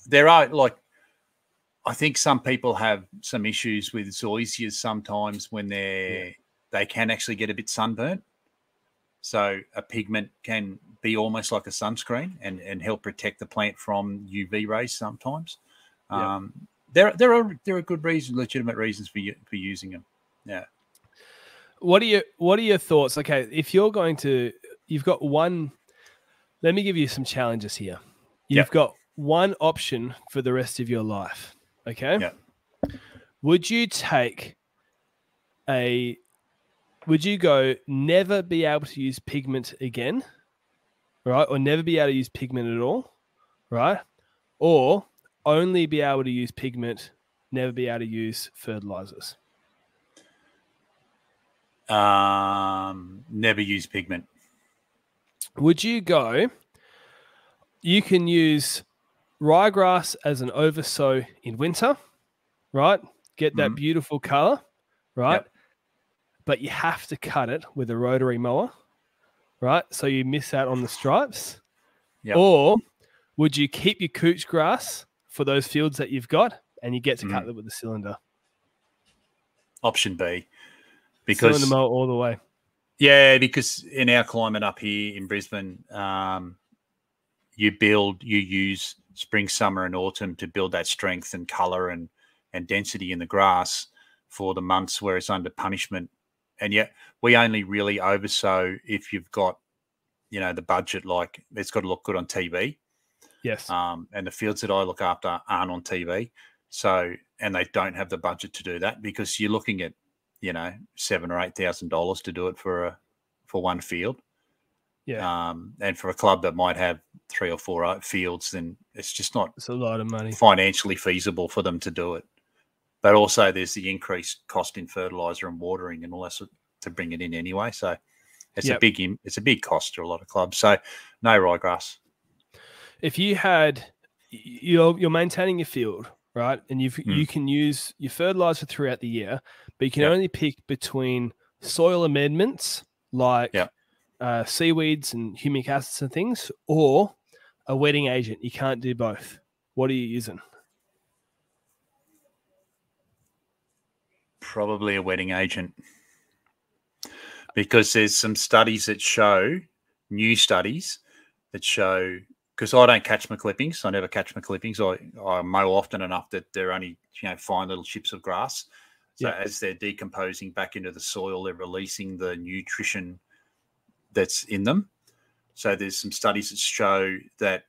Speaker 2: there are, like, I think some people have some issues with zoysias sometimes when they can actually get a bit sunburnt. So a pigment can be almost like a sunscreen and help protect the plant from UV rays sometimes. There are good reasons, legitimate reasons for using them. Yeah.
Speaker 1: What are your thoughts? Okay, if you've got one, let me give you some challenges here. You've got one option for the rest of your life. Okay.
Speaker 2: Yeah.
Speaker 1: Would you go never be able to use pigment again, right? Or never be able to use pigment at all, right? Or only be able to use pigment, never be able to use fertilizers?
Speaker 2: Never use pigment.
Speaker 1: Would you go, you can use ryegrass as an oversow in winter, right? Get that beautiful color, right? But you have to cut it with a rotary mower, right? So you miss out on the stripes. Or would you keep your couch grass for those fields that you've got and you get to cut it with a cylinder?
Speaker 2: Option B. Because
Speaker 1: cylinder mower all the way.
Speaker 2: Yeah, because in our climate up here in Brisbane, you use spring, summer and autumn to build that strength and colour and density in the grass for the months where it's under punishment. And yet we only really oversow if you've got, the budget, like it's got to look good on TV.
Speaker 1: Yes.
Speaker 2: And the fields that I look after aren't on TV. So, and they don't have the budget to do that, because you're looking at, $7,000 or $8,000 to do it for one field.
Speaker 1: Yeah.
Speaker 2: And for a club that might have 3 or 4 fields, then it's just not
Speaker 1: It's a lot of money.
Speaker 2: financially feasible for them to do it. But also there's the increased cost in fertilizer and watering and all that to bring it in anyway. So it's a big cost to a lot of clubs. So no ryegrass.
Speaker 1: If you had, you're maintaining your field, right? And you can use your fertilizer throughout the year, but you can only pick between soil amendments like seaweeds and humic acids and things, or a wetting agent. You can't do both. What are you using?
Speaker 2: Probably a wetting agent, because there's some studies that show, new studies that show, because I don't catch my clippings. I never catch my clippings. I mow often enough that they're only, fine little chips of grass. So as they're decomposing back into the soil, they're releasing the nutrition that's in them. So there's some studies that show that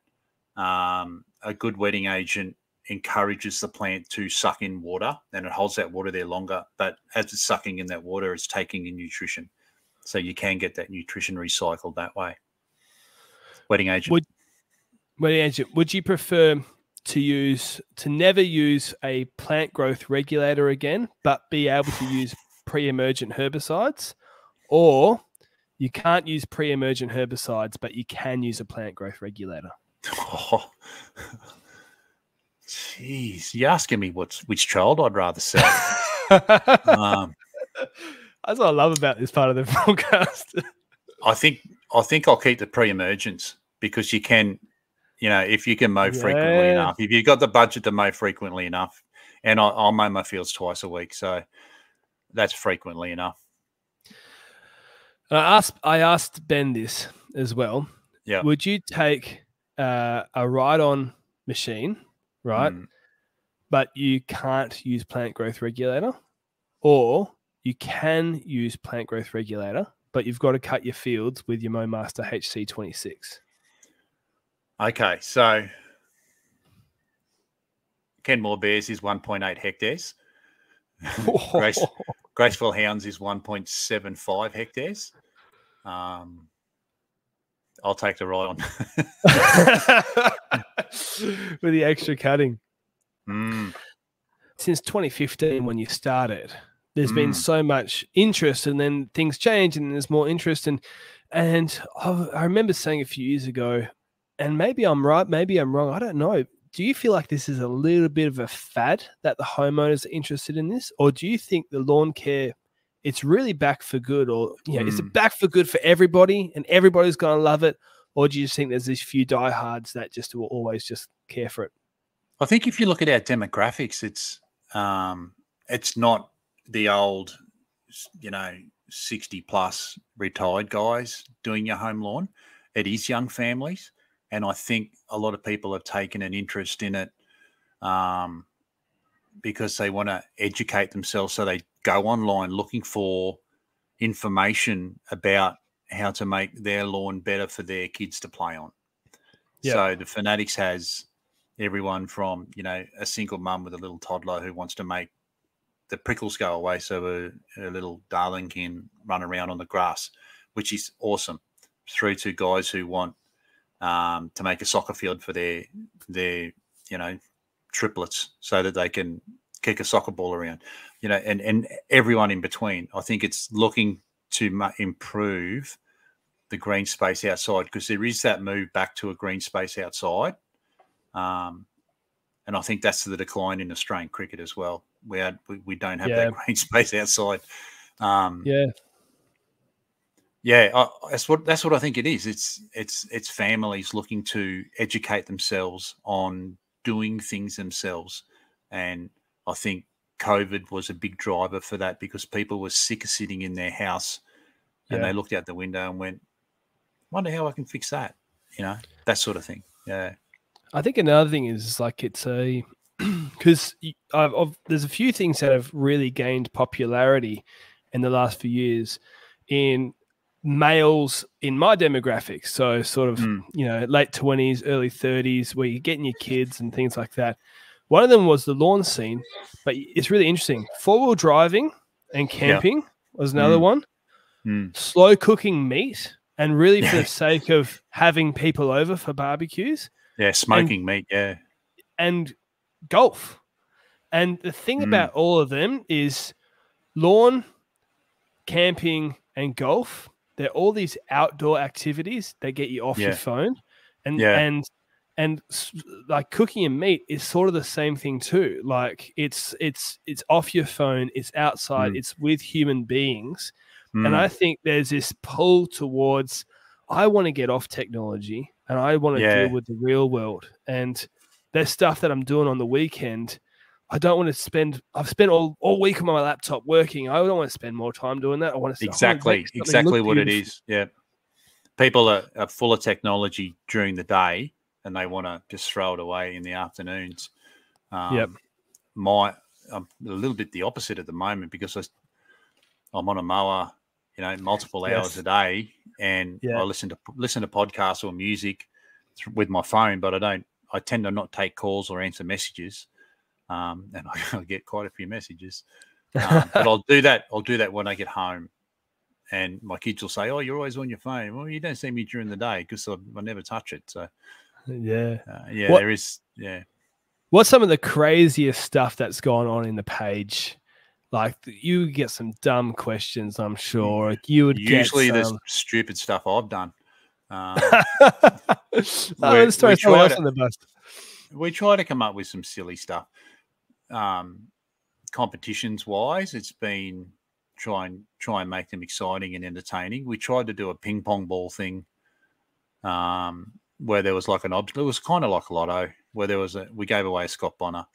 Speaker 2: a good wetting agent encourages the plant to suck in water, and it holds that water there longer. But as it's sucking in that water, it's taking in nutrition. So you can get that nutrition recycled that way. Wetting agent.
Speaker 1: Would you prefer to never use a plant growth regulator again, but be able to use pre-emergent herbicides, or you can't use pre-emergent herbicides, but you can use a plant growth regulator?
Speaker 2: Oh, jeez, you're asking me which child I'd rather sell.
Speaker 1: That's what I love about this part of the podcast.
Speaker 2: I think I'll keep the pre-emergents, because you can, if you can mow frequently enough, if you've got the budget to mow frequently enough, and I'll mow my fields twice a week, so that's frequently enough.
Speaker 1: I asked Ben this as well.
Speaker 2: Yeah.
Speaker 1: Would you take a ride-on machine, right? But you can't use plant growth regulator, or you can use plant growth regulator, but you've got to cut your fields with your MowMaster HC26.
Speaker 2: Okay, so Kenmore Bears is 1.8 hectares. Graceful Hounds is 1.75 hectares. I'll take the ride on.
Speaker 1: With the extra cutting. Since 2015, when you started, there's been so much interest, and then things change and there's more interest. And I remember saying a few years ago, and maybe I'm right, maybe I'm wrong, I don't know. Do you feel like this is a little bit of a fad that the homeowners are interested in this? Or do you think the lawn care, it's really back for good? Or is it back for good for everybody and everybody's going to love it? Or do you just think there's these few diehards that just will always just care for it?
Speaker 2: I think if you look at our demographics, it's not the old, 60 plus retired guys doing your home lawn. It is young families. And I think a lot of people have taken an interest in it because they want to educate themselves. So they go online looking for information about how to make their lawn better for their kids to play on. Yep. So the Fanatics has everyone from, a single mum with a little toddler who wants to make the prickles go away so a little darling can run around on the grass, which is awesome, through to guys who want to make a soccer field for their triplets so that they can kick a soccer ball around, and everyone in between. I think it's looking to improve the green space outside, because there is that move back to a green space outside. And I think that's the decline in Australian cricket as well. We don't have that green space outside. That's what I think it is. It's families looking to educate themselves on doing things themselves, and I think COVID was a big driver for that, because people were sick of sitting in their house, and they looked out the window and went, "Wonder how I can fix that," that sort of thing. Yeah,
Speaker 1: I think another thing is it's a because there's a few things that have really gained popularity in the last few years in males in my demographics, so sort of late 20s, early 30s, where you're getting your kids and things like that. One of them was the lawn scene, but it's really interesting. 4-wheel driving and camping was another one. Slow cooking meat and really for the sake of having people over for barbecues.
Speaker 2: Yeah, smoking meat, yeah.
Speaker 1: And golf. And the thing about all of them is lawn, camping, and golf. They're all these outdoor activities that get you off your phone. And like cooking and meat is sort of the same thing too. Like it's off your phone, it's outside, it's with human beings. And I think there's this pull towards, I want to get off technology and I want to deal with the real world. And there's stuff that I'm doing on the weekend. I don't want to spend, I've spent all week on my laptop working. I don't want to spend more time doing that. I want to
Speaker 2: exactly what it is. Yeah. People are full of technology during the day and they want to just throw it away in the afternoons. I'm a little bit the opposite at the moment because I'm on a mower, multiple hours a day, and I listen to podcasts or music with my phone, but I tend to not take calls or answer messages. And I get quite a few messages, but I'll do that when I get home. And my kids will say, "Oh, you're always on your phone." Well, you don't see me during the day because I never touch it. So, there is. Yeah.
Speaker 1: What's some of the craziest stuff that's gone on in the page? Like you get some dumb questions, I'm sure. You would
Speaker 2: usually
Speaker 1: get
Speaker 2: the stupid stuff I've done.
Speaker 1: Let's throw someone else on the bus.
Speaker 2: We try to come up with some silly stuff. Competitions wise, it's been try and make them exciting and entertaining. We tried to do a ping pong ball thing where there was like an obstacle. It was kind of like a lotto where we gave away a Scott Bonner.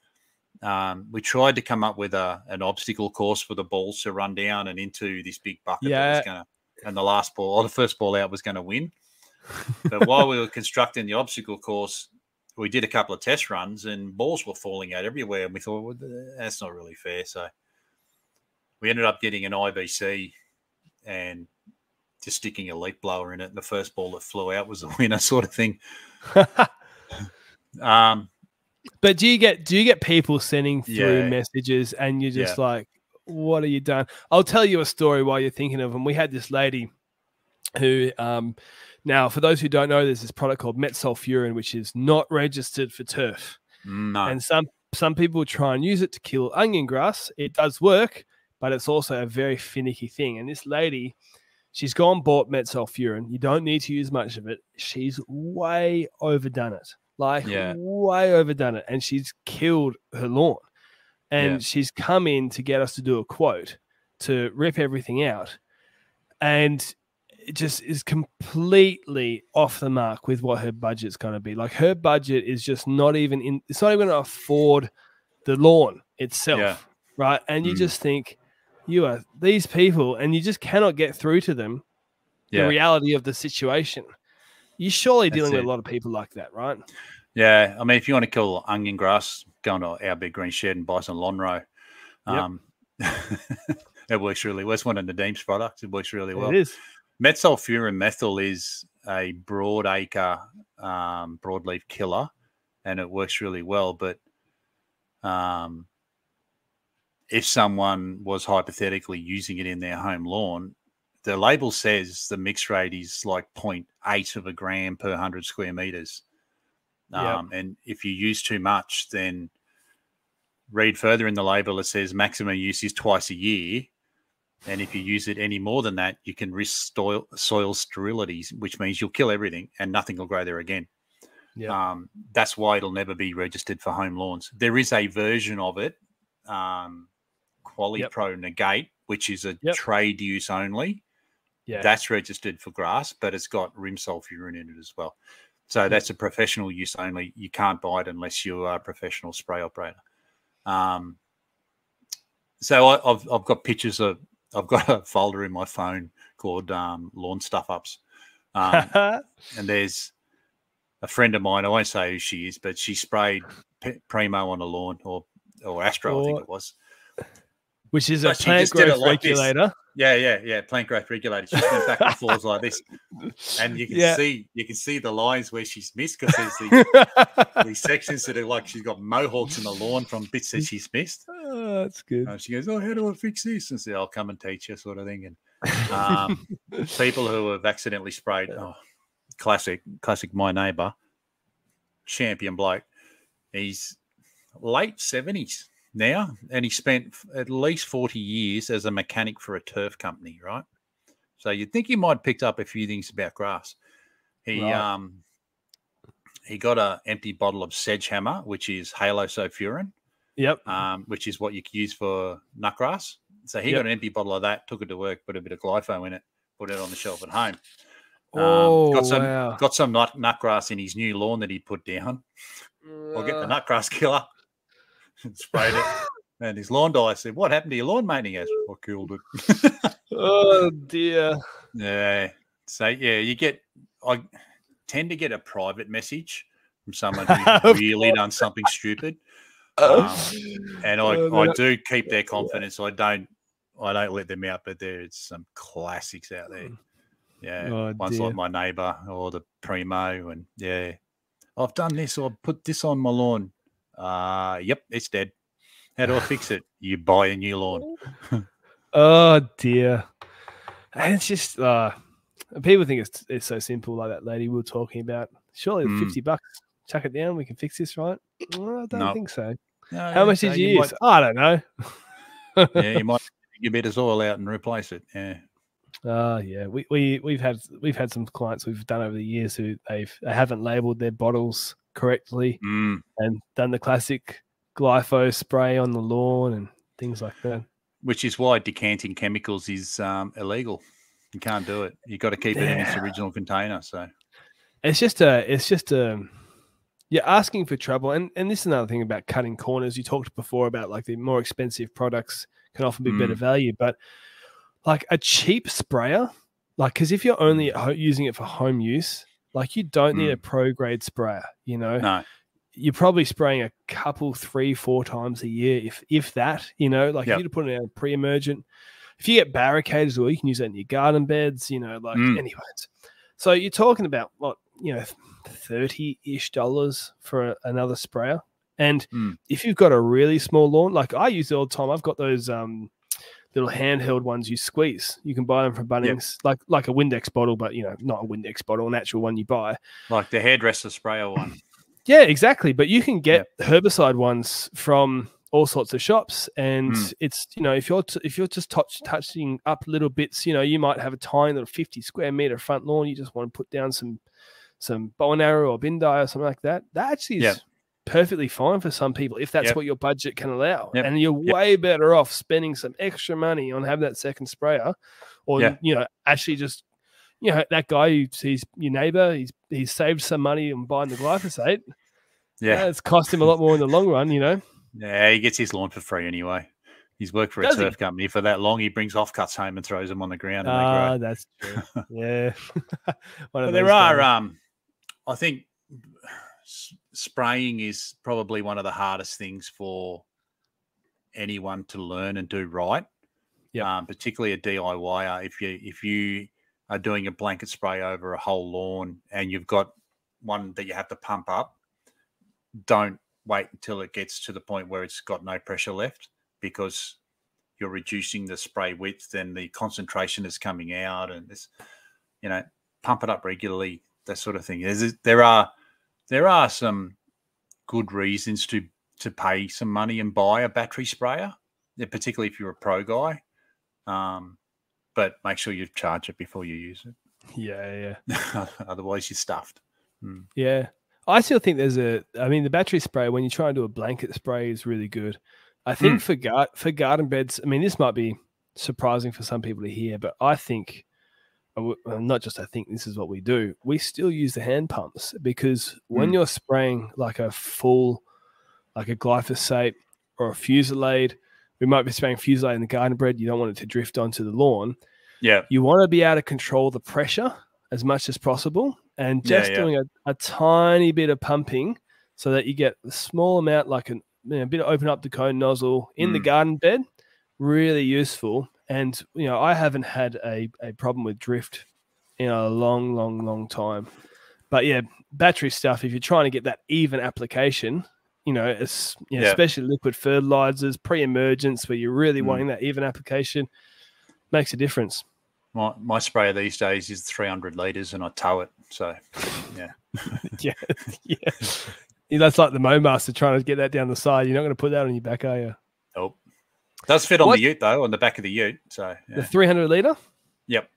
Speaker 2: We tried to come up with an obstacle course for the balls to run down and into this big bucket that was going to, and the first ball out was going to win. But while we were constructing the obstacle course, we did a couple of test runs and balls were falling out everywhere. And we thought, well, that's not really fair. So we ended up getting an IBC and just sticking a leaf blower in it. And the first ball that flew out was the winner, sort of thing.
Speaker 1: But do you get people sending through messages and you're just like, what are you done? I'll tell you a story while you're thinking of them. We had this lady who, now for those who don't know, there's this product called metsulfurin, which is not registered for turf.
Speaker 2: No.
Speaker 1: And some people try and use it to kill onion grass. It does work, but it's also a very finicky thing. And this lady, she's gone bought metsulfurin. You don't need to use much of it. She's way overdone it. Way overdone it. And she's killed her lawn. And she's come in to get us to do a quote to rip everything out. And it just is completely off the mark with what her budget's going to be. Like her budget is just not even it's not even going to afford the lawn itself. Right. And you just think you are these people and you just cannot get through to them the reality of the situation. You're surely dealing with a lot of people like that, right?
Speaker 2: Yeah. I mean, if you want to kill onion grass, go into our big green shed and buy some lawn row. It works really well. It's one of Nadim's products. It works really well.
Speaker 1: It is.
Speaker 2: Metsulfurin methyl is a broadacre broadleaf killer, and it works really well. But if someone was hypothetically using it in their home lawn, the label says the mix rate is like 0.8 of a gram per 100 square meters. And if you use too much, then read further in the label, it says maximum use is twice a year. And if you use it any more than that, you can risk soil sterility, which means you'll kill everything and nothing will grow there again. That's why it'll never be registered for home lawns. There is a version of it, QualiPro Negate, which is a trade use only. That's registered for grass, but it's got rimsulfurin in it as well. So that's a professional use only. You can't buy it unless you are a professional spray operator. So I've got pictures of. I've got a folder in my phone called Lawn Stuff Ups. And there's a friend of mine, I won't say who she is, but she sprayed Primo on a lawn or Astro, I think it was.
Speaker 1: Which is a plant growth regulator.
Speaker 2: Yeah, plant growth regulator. She went back and forth like this. And you can see the lines where she's missed because there's these sections that are like she's got mohawks in the lawn from bits that she's missed.
Speaker 1: Oh, that's good.
Speaker 2: She goes, "Oh, how do I fix this?" And I said, "I'll come and teach you," sort of thing. And People who have accidentally sprayed. Oh, classic, my neighbour, champion bloke. He's late 70s now, and he spent at least 40 years as a mechanic for a turf company, right? So you'd think he might have picked up a few things about grass. He got an empty bottle of Sedgehammer, which is halosulfurin, which is what you use for nutgrass. So he got an empty bottle of that, took it to work, put a bit of glypho in it, put it on the shelf at home. Got some nutgrass in his new lawn that he put down. I'll get the nutgrass killer and sprayed it. And his lawn dyer said, "What happened to your lawn, mate?" And he goes, "I killed it."
Speaker 1: Oh dear.
Speaker 2: Yeah. So I tend to get a private message from someone who's really done something stupid. And I do keep their confidence. I don't let them out, but there's some classics out there. Yeah. One's like my neighbour or the Primo, and I've done this or put this on my lawn. Yep, it's dead. How do I fix it? You buy a new lawn.
Speaker 1: Oh dear. And it's just people think it's so simple, like that lady we were talking about. Surely $50, chuck it down, we can fix this, right? Well, I don't think so. No, how much did you use? I don't know.
Speaker 2: You might get a bit of soil out and replace it. Yeah.
Speaker 1: We've had some clients we've done over the years who they haven't labelled their bottles correctly and done the classic glypho spray on the lawn and things like that.
Speaker 2: Which is why decanting chemicals is illegal. You can't do it. You've got to keep it in its original container. So
Speaker 1: it's just you're asking for trouble. And this is another thing about cutting corners. You talked before about like the more expensive products can often be better value, but like a cheap sprayer, like, because if you're only using it for home use, like you don't need a pro grade sprayer, you know.
Speaker 2: No.
Speaker 1: You're probably spraying a couple, 3-4 times a year, if that, you know, like if you put it in a pre-emergent, if you get barricades as well, you can use that in your garden beds, you know, like anyways. So you're talking about what, you know, $30-ish for another sprayer. And if you've got a really small lawn, like I use it all the time, I've got those little handheld ones you squeeze. You can buy them from Bunnings, like a Windex bottle, but, you know, not a Windex bottle, an actual one you buy.
Speaker 2: Like the hairdresser sprayer one.
Speaker 1: Yeah, exactly. But you can get herbicide ones from all sorts of shops, and it's, you know, if you're just touching up little bits, you know, you might have a tiny little 50 square meter front lawn. You just want to put down some bow and arrow or bin dye or something like that. That actually is perfectly fine for some people if that's what your budget can allow. And you're way better off spending some extra money on having that second sprayer, or you know, actually just, you know, that guy who sees your neighbor, he's saved some money on buying the glyphosate. Yeah, it's cost him a lot more in the long run, you know.
Speaker 2: Yeah, he gets his lawn for free anyway. He's worked for a turf company for that long. He brings offcuts home and throws them on the ground. And
Speaker 1: that's true. Yeah.
Speaker 2: There are, I think, spraying is probably one of the hardest things for anyone to learn and do right. Yeah. Particularly a DIYer. If you are doing a blanket spray over a whole lawn and you've got one that you have to pump up, don't wait until it gets to the point where it's got no pressure left, because you're reducing the spray width and the concentration is coming out, and this, you know, pump it up regularly, that sort of thing. There are some good reasons to pay some money and buy a battery sprayer, particularly if you're a pro guy. But make sure you charge it before you use it.
Speaker 1: Yeah.
Speaker 2: Otherwise, you're stuffed.
Speaker 1: Yeah. I still think the battery spray, when you try and do a blanket spray, is really good. I think for garden beds, I mean, this might be surprising for some people to hear, but I think, not just I think, this is what we do. We still use the hand pumps, because when you're spraying like a glyphosate or a fusilade, we might be spraying fusilade in the garden bed. You don't want it to drift onto the lawn. Yeah. You want to be able to control the pressure as much as possible, and just doing a tiny bit of pumping so that you get a small amount, like a bit of open up the cone nozzle in the garden bed, really useful. And, you know, I haven't had a problem with drift in a long time. But yeah, battery stuff, if you're trying to get that even application, you know, especially liquid fertilizers, pre-emergence, where you're really wanting that even application, makes a difference.
Speaker 2: My sprayer these days is 300 litres, and I tow it. So, yeah,
Speaker 1: yeah. That's like the MoMaster trying to get that down the side. You're not going to put that on your back, are you?
Speaker 2: Nope. Does fit on the ute though, on the back of the ute. So
Speaker 1: the 300 litre.
Speaker 2: Yep.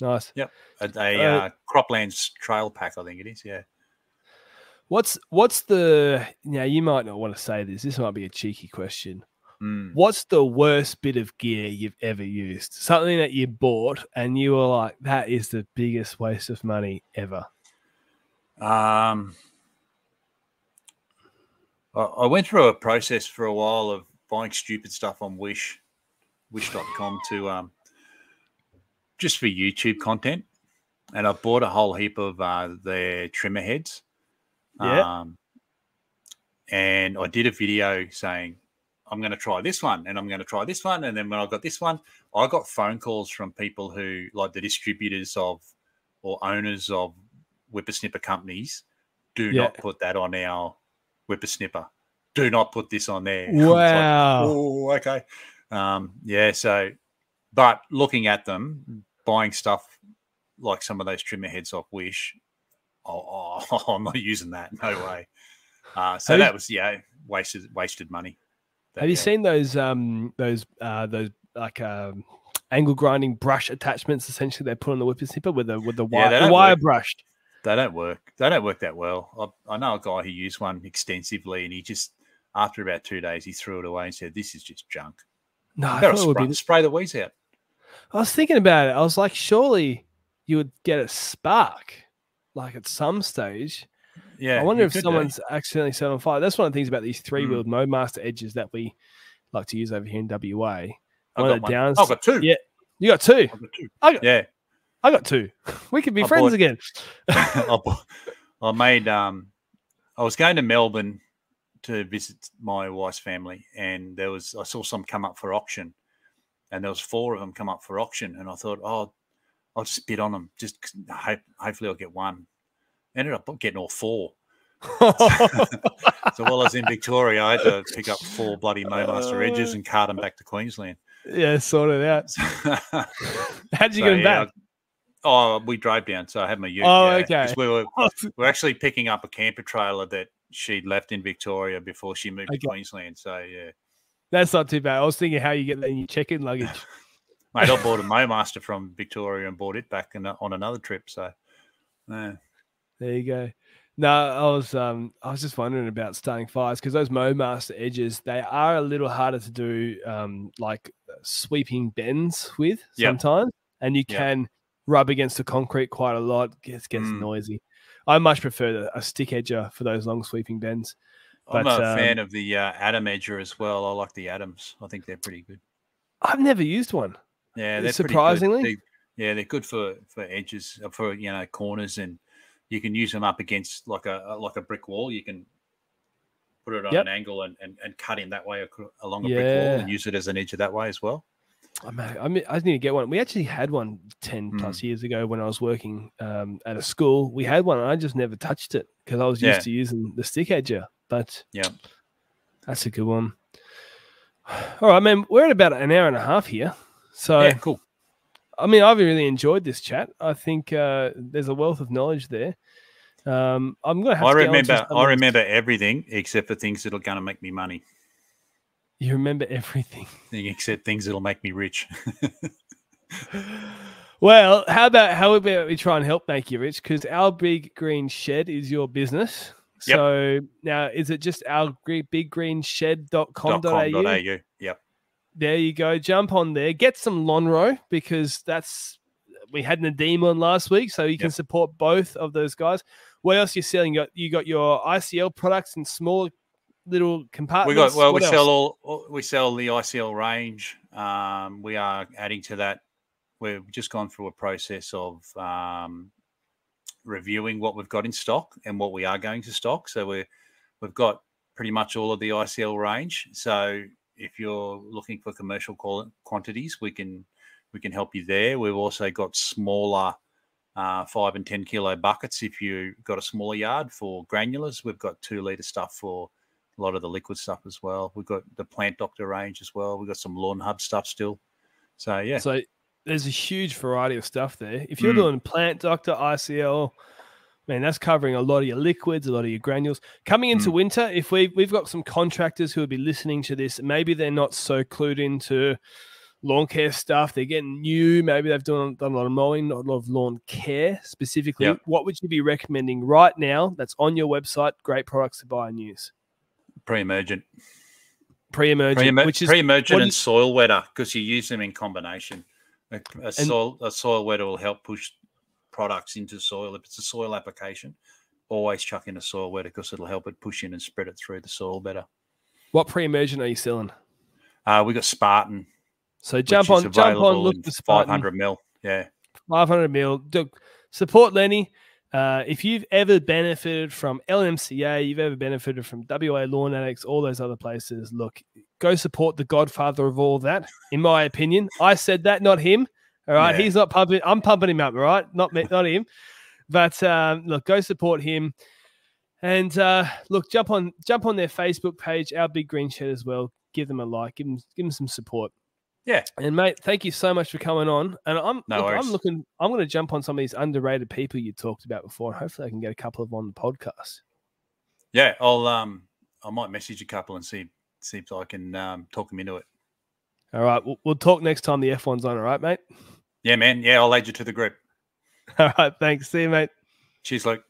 Speaker 1: Nice.
Speaker 2: Yep. A Croplands trail pack, I think it is. Yeah.
Speaker 1: What's the now? You might not want to say this. This might be a cheeky question. What's the worst bit of gear you've ever used? Something that you bought and you were like, that is the biggest waste of money ever.
Speaker 2: I went through a process for a while of buying stupid stuff on wish.com to just for YouTube content. And I bought a whole heap of their trimmer heads.
Speaker 1: Yeah.
Speaker 2: And I did a video saying, I'm going to try this one and I'm going to try this one. And then when I got this one, I got phone calls from people who, like the distributors of or owners of whippersnipper companies, do not put that on our whippersnipper. Do not put this on there.
Speaker 1: Wow.
Speaker 2: Like, oh, okay. Yeah. So, but looking at them, buying stuff like some of those trimmer heads off Wish, I'm not using that. No way. So that was wasted money.
Speaker 1: Have you seen those like angle grinding brush attachments? Essentially, they put on the whippersnipper with the wire brushed.
Speaker 2: They don't work. They don't work that well. I know a guy who used one extensively, and he just after about 2 days he threw it away and said, "This is just junk."
Speaker 1: No, I thought it would
Speaker 2: spray the weeds out.
Speaker 1: I was thinking about it. I was like, surely you would get a spark, like at some stage.
Speaker 2: Yeah,
Speaker 1: I wonder if someone's accidentally set on fire. That's one of the things about these three-wheeled MoMaster edges that we like to use over here in WA.
Speaker 2: I've got two.
Speaker 1: Yeah, you got two.
Speaker 2: I've got two. I
Speaker 1: got two. We could be friends again.
Speaker 2: I was going to Melbourne to visit my wife's family, and I saw some come up for auction, and there was 4 of them come up for auction, and I thought, I'll just bid on them. Just hopefully I'll get one. Ended up getting all 4. So while I was in Victoria, I had to pick up 4 bloody MoMaster edges and cart them back to Queensland.
Speaker 1: Yeah, sort it out. How'd you get them back?
Speaker 2: We drove down, so I had my ute.
Speaker 1: Oh, okay.
Speaker 2: We were actually picking up a camper trailer that she'd left in Victoria before she moved to Queensland. So yeah,
Speaker 1: that's not too bad. I was thinking how you get that in your check-in luggage.
Speaker 2: Mate, I bought a MoMaster from Victoria and bought it back on another trip. So yeah.
Speaker 1: There you go. No, I was just wondering about starting fires because those MoMaster edges, they are a little harder to do like sweeping bends with sometimes, and you can rub against the concrete quite a lot. It gets noisy. I much prefer a stick edger for those long sweeping bends.
Speaker 2: I'm a fan of the Atom edger as well. I like the Atoms. I think they're pretty good.
Speaker 1: I've never used one.
Speaker 2: Yeah, they're
Speaker 1: surprisingly.
Speaker 2: They're good for edges, for corners, and you can use them up against like a brick wall. You can put it on an angle and cut in that way along a brick wall and use it as an edger that way as well.
Speaker 1: I need to get one. We actually had one 10 plus years ago when I was working at a school. We had one and I just never touched it because I was used to using the stick edger. But that's a good one. All right, man. We're at about an hour and a half here. So
Speaker 2: cool.
Speaker 1: I mean, I've really enjoyed this chat. I think there's a wealth of knowledge there. I'm going to have
Speaker 2: I remember everything except for things that are going to make me money.
Speaker 1: You remember everything.
Speaker 2: Except things that'll make me rich.
Speaker 1: Well, how about we try and help make you rich? Because Our Big Green Shed is your business.
Speaker 2: Yep.
Speaker 1: So now is it just ourbiggreenshed.com.au?
Speaker 2: Yep.
Speaker 1: There you go. Jump on there. Get some Lonro because we had Nadeem on last week, so you can support both of those guys. What else are you selling? You got your ICL products in small little compartments.
Speaker 2: We sell the ICL range. We are adding to that. We've just gone through a process of reviewing what we've got in stock and what we are going to stock. So we've got pretty much all of the ICL range. So if you're looking for commercial quantities, we can help you there. We've also got smaller 5 and 10 kilo buckets. If you've got a smaller yard for granulars, we've got 2 litre stuff for a lot of the liquid stuff as well. We've got the Plant Doctor range as well. We've got some Lawn Hub stuff still. So, yeah.
Speaker 1: So there's a huge variety of stuff there. If you're doing Plant Doctor, ICL, man, that's covering a lot of your liquids, a lot of your granules. Coming into winter, if we've got some contractors who will be listening to this, maybe they're not so clued into lawn care stuff. They're getting new. Maybe they've done a lot of mowing, not a lot of lawn care specifically.
Speaker 2: Yep.
Speaker 1: What would you be recommending right now that's on your website? Great products to buy and use.
Speaker 2: Pre-emergent.
Speaker 1: Which is
Speaker 2: pre-emergent and soil wetter, because you use them in combination. A soil wetter will help push products into soil. If it's a soil application, always chuck in a soil wetter because it'll help it push in and spread it through the soil better.
Speaker 1: What pre-emergent are you selling?
Speaker 2: We got Spartan.
Speaker 1: So jump on, look for Spartan.
Speaker 2: 500 mil. Yeah.
Speaker 1: 500 mil. Support Lenny. If you've ever benefited from LMCA, you've ever benefited from WA Lawn Addicts, all those other places, look, go support the godfather of all that, in my opinion. I said that, not him. All right. Yeah. He's not pumping. I'm pumping him up. All right. Not him. But look, go support him. And look, jump on their Facebook page, Our Big Green Shed as well. Give them a like. Give them some support.
Speaker 2: Yeah.
Speaker 1: And mate, thank you so much for coming on. And I'm going to jump on some of these underrated people you talked about before, and hopefully I can get a couple of them on the podcast.
Speaker 2: Yeah, I might message a couple and see if I can talk them into it.
Speaker 1: All right, we'll talk next time the F1's on. All right, mate.
Speaker 2: Yeah, man. Yeah, I'll add you to the group.
Speaker 1: All right, thanks. See you, mate.
Speaker 2: Cheers, Luke.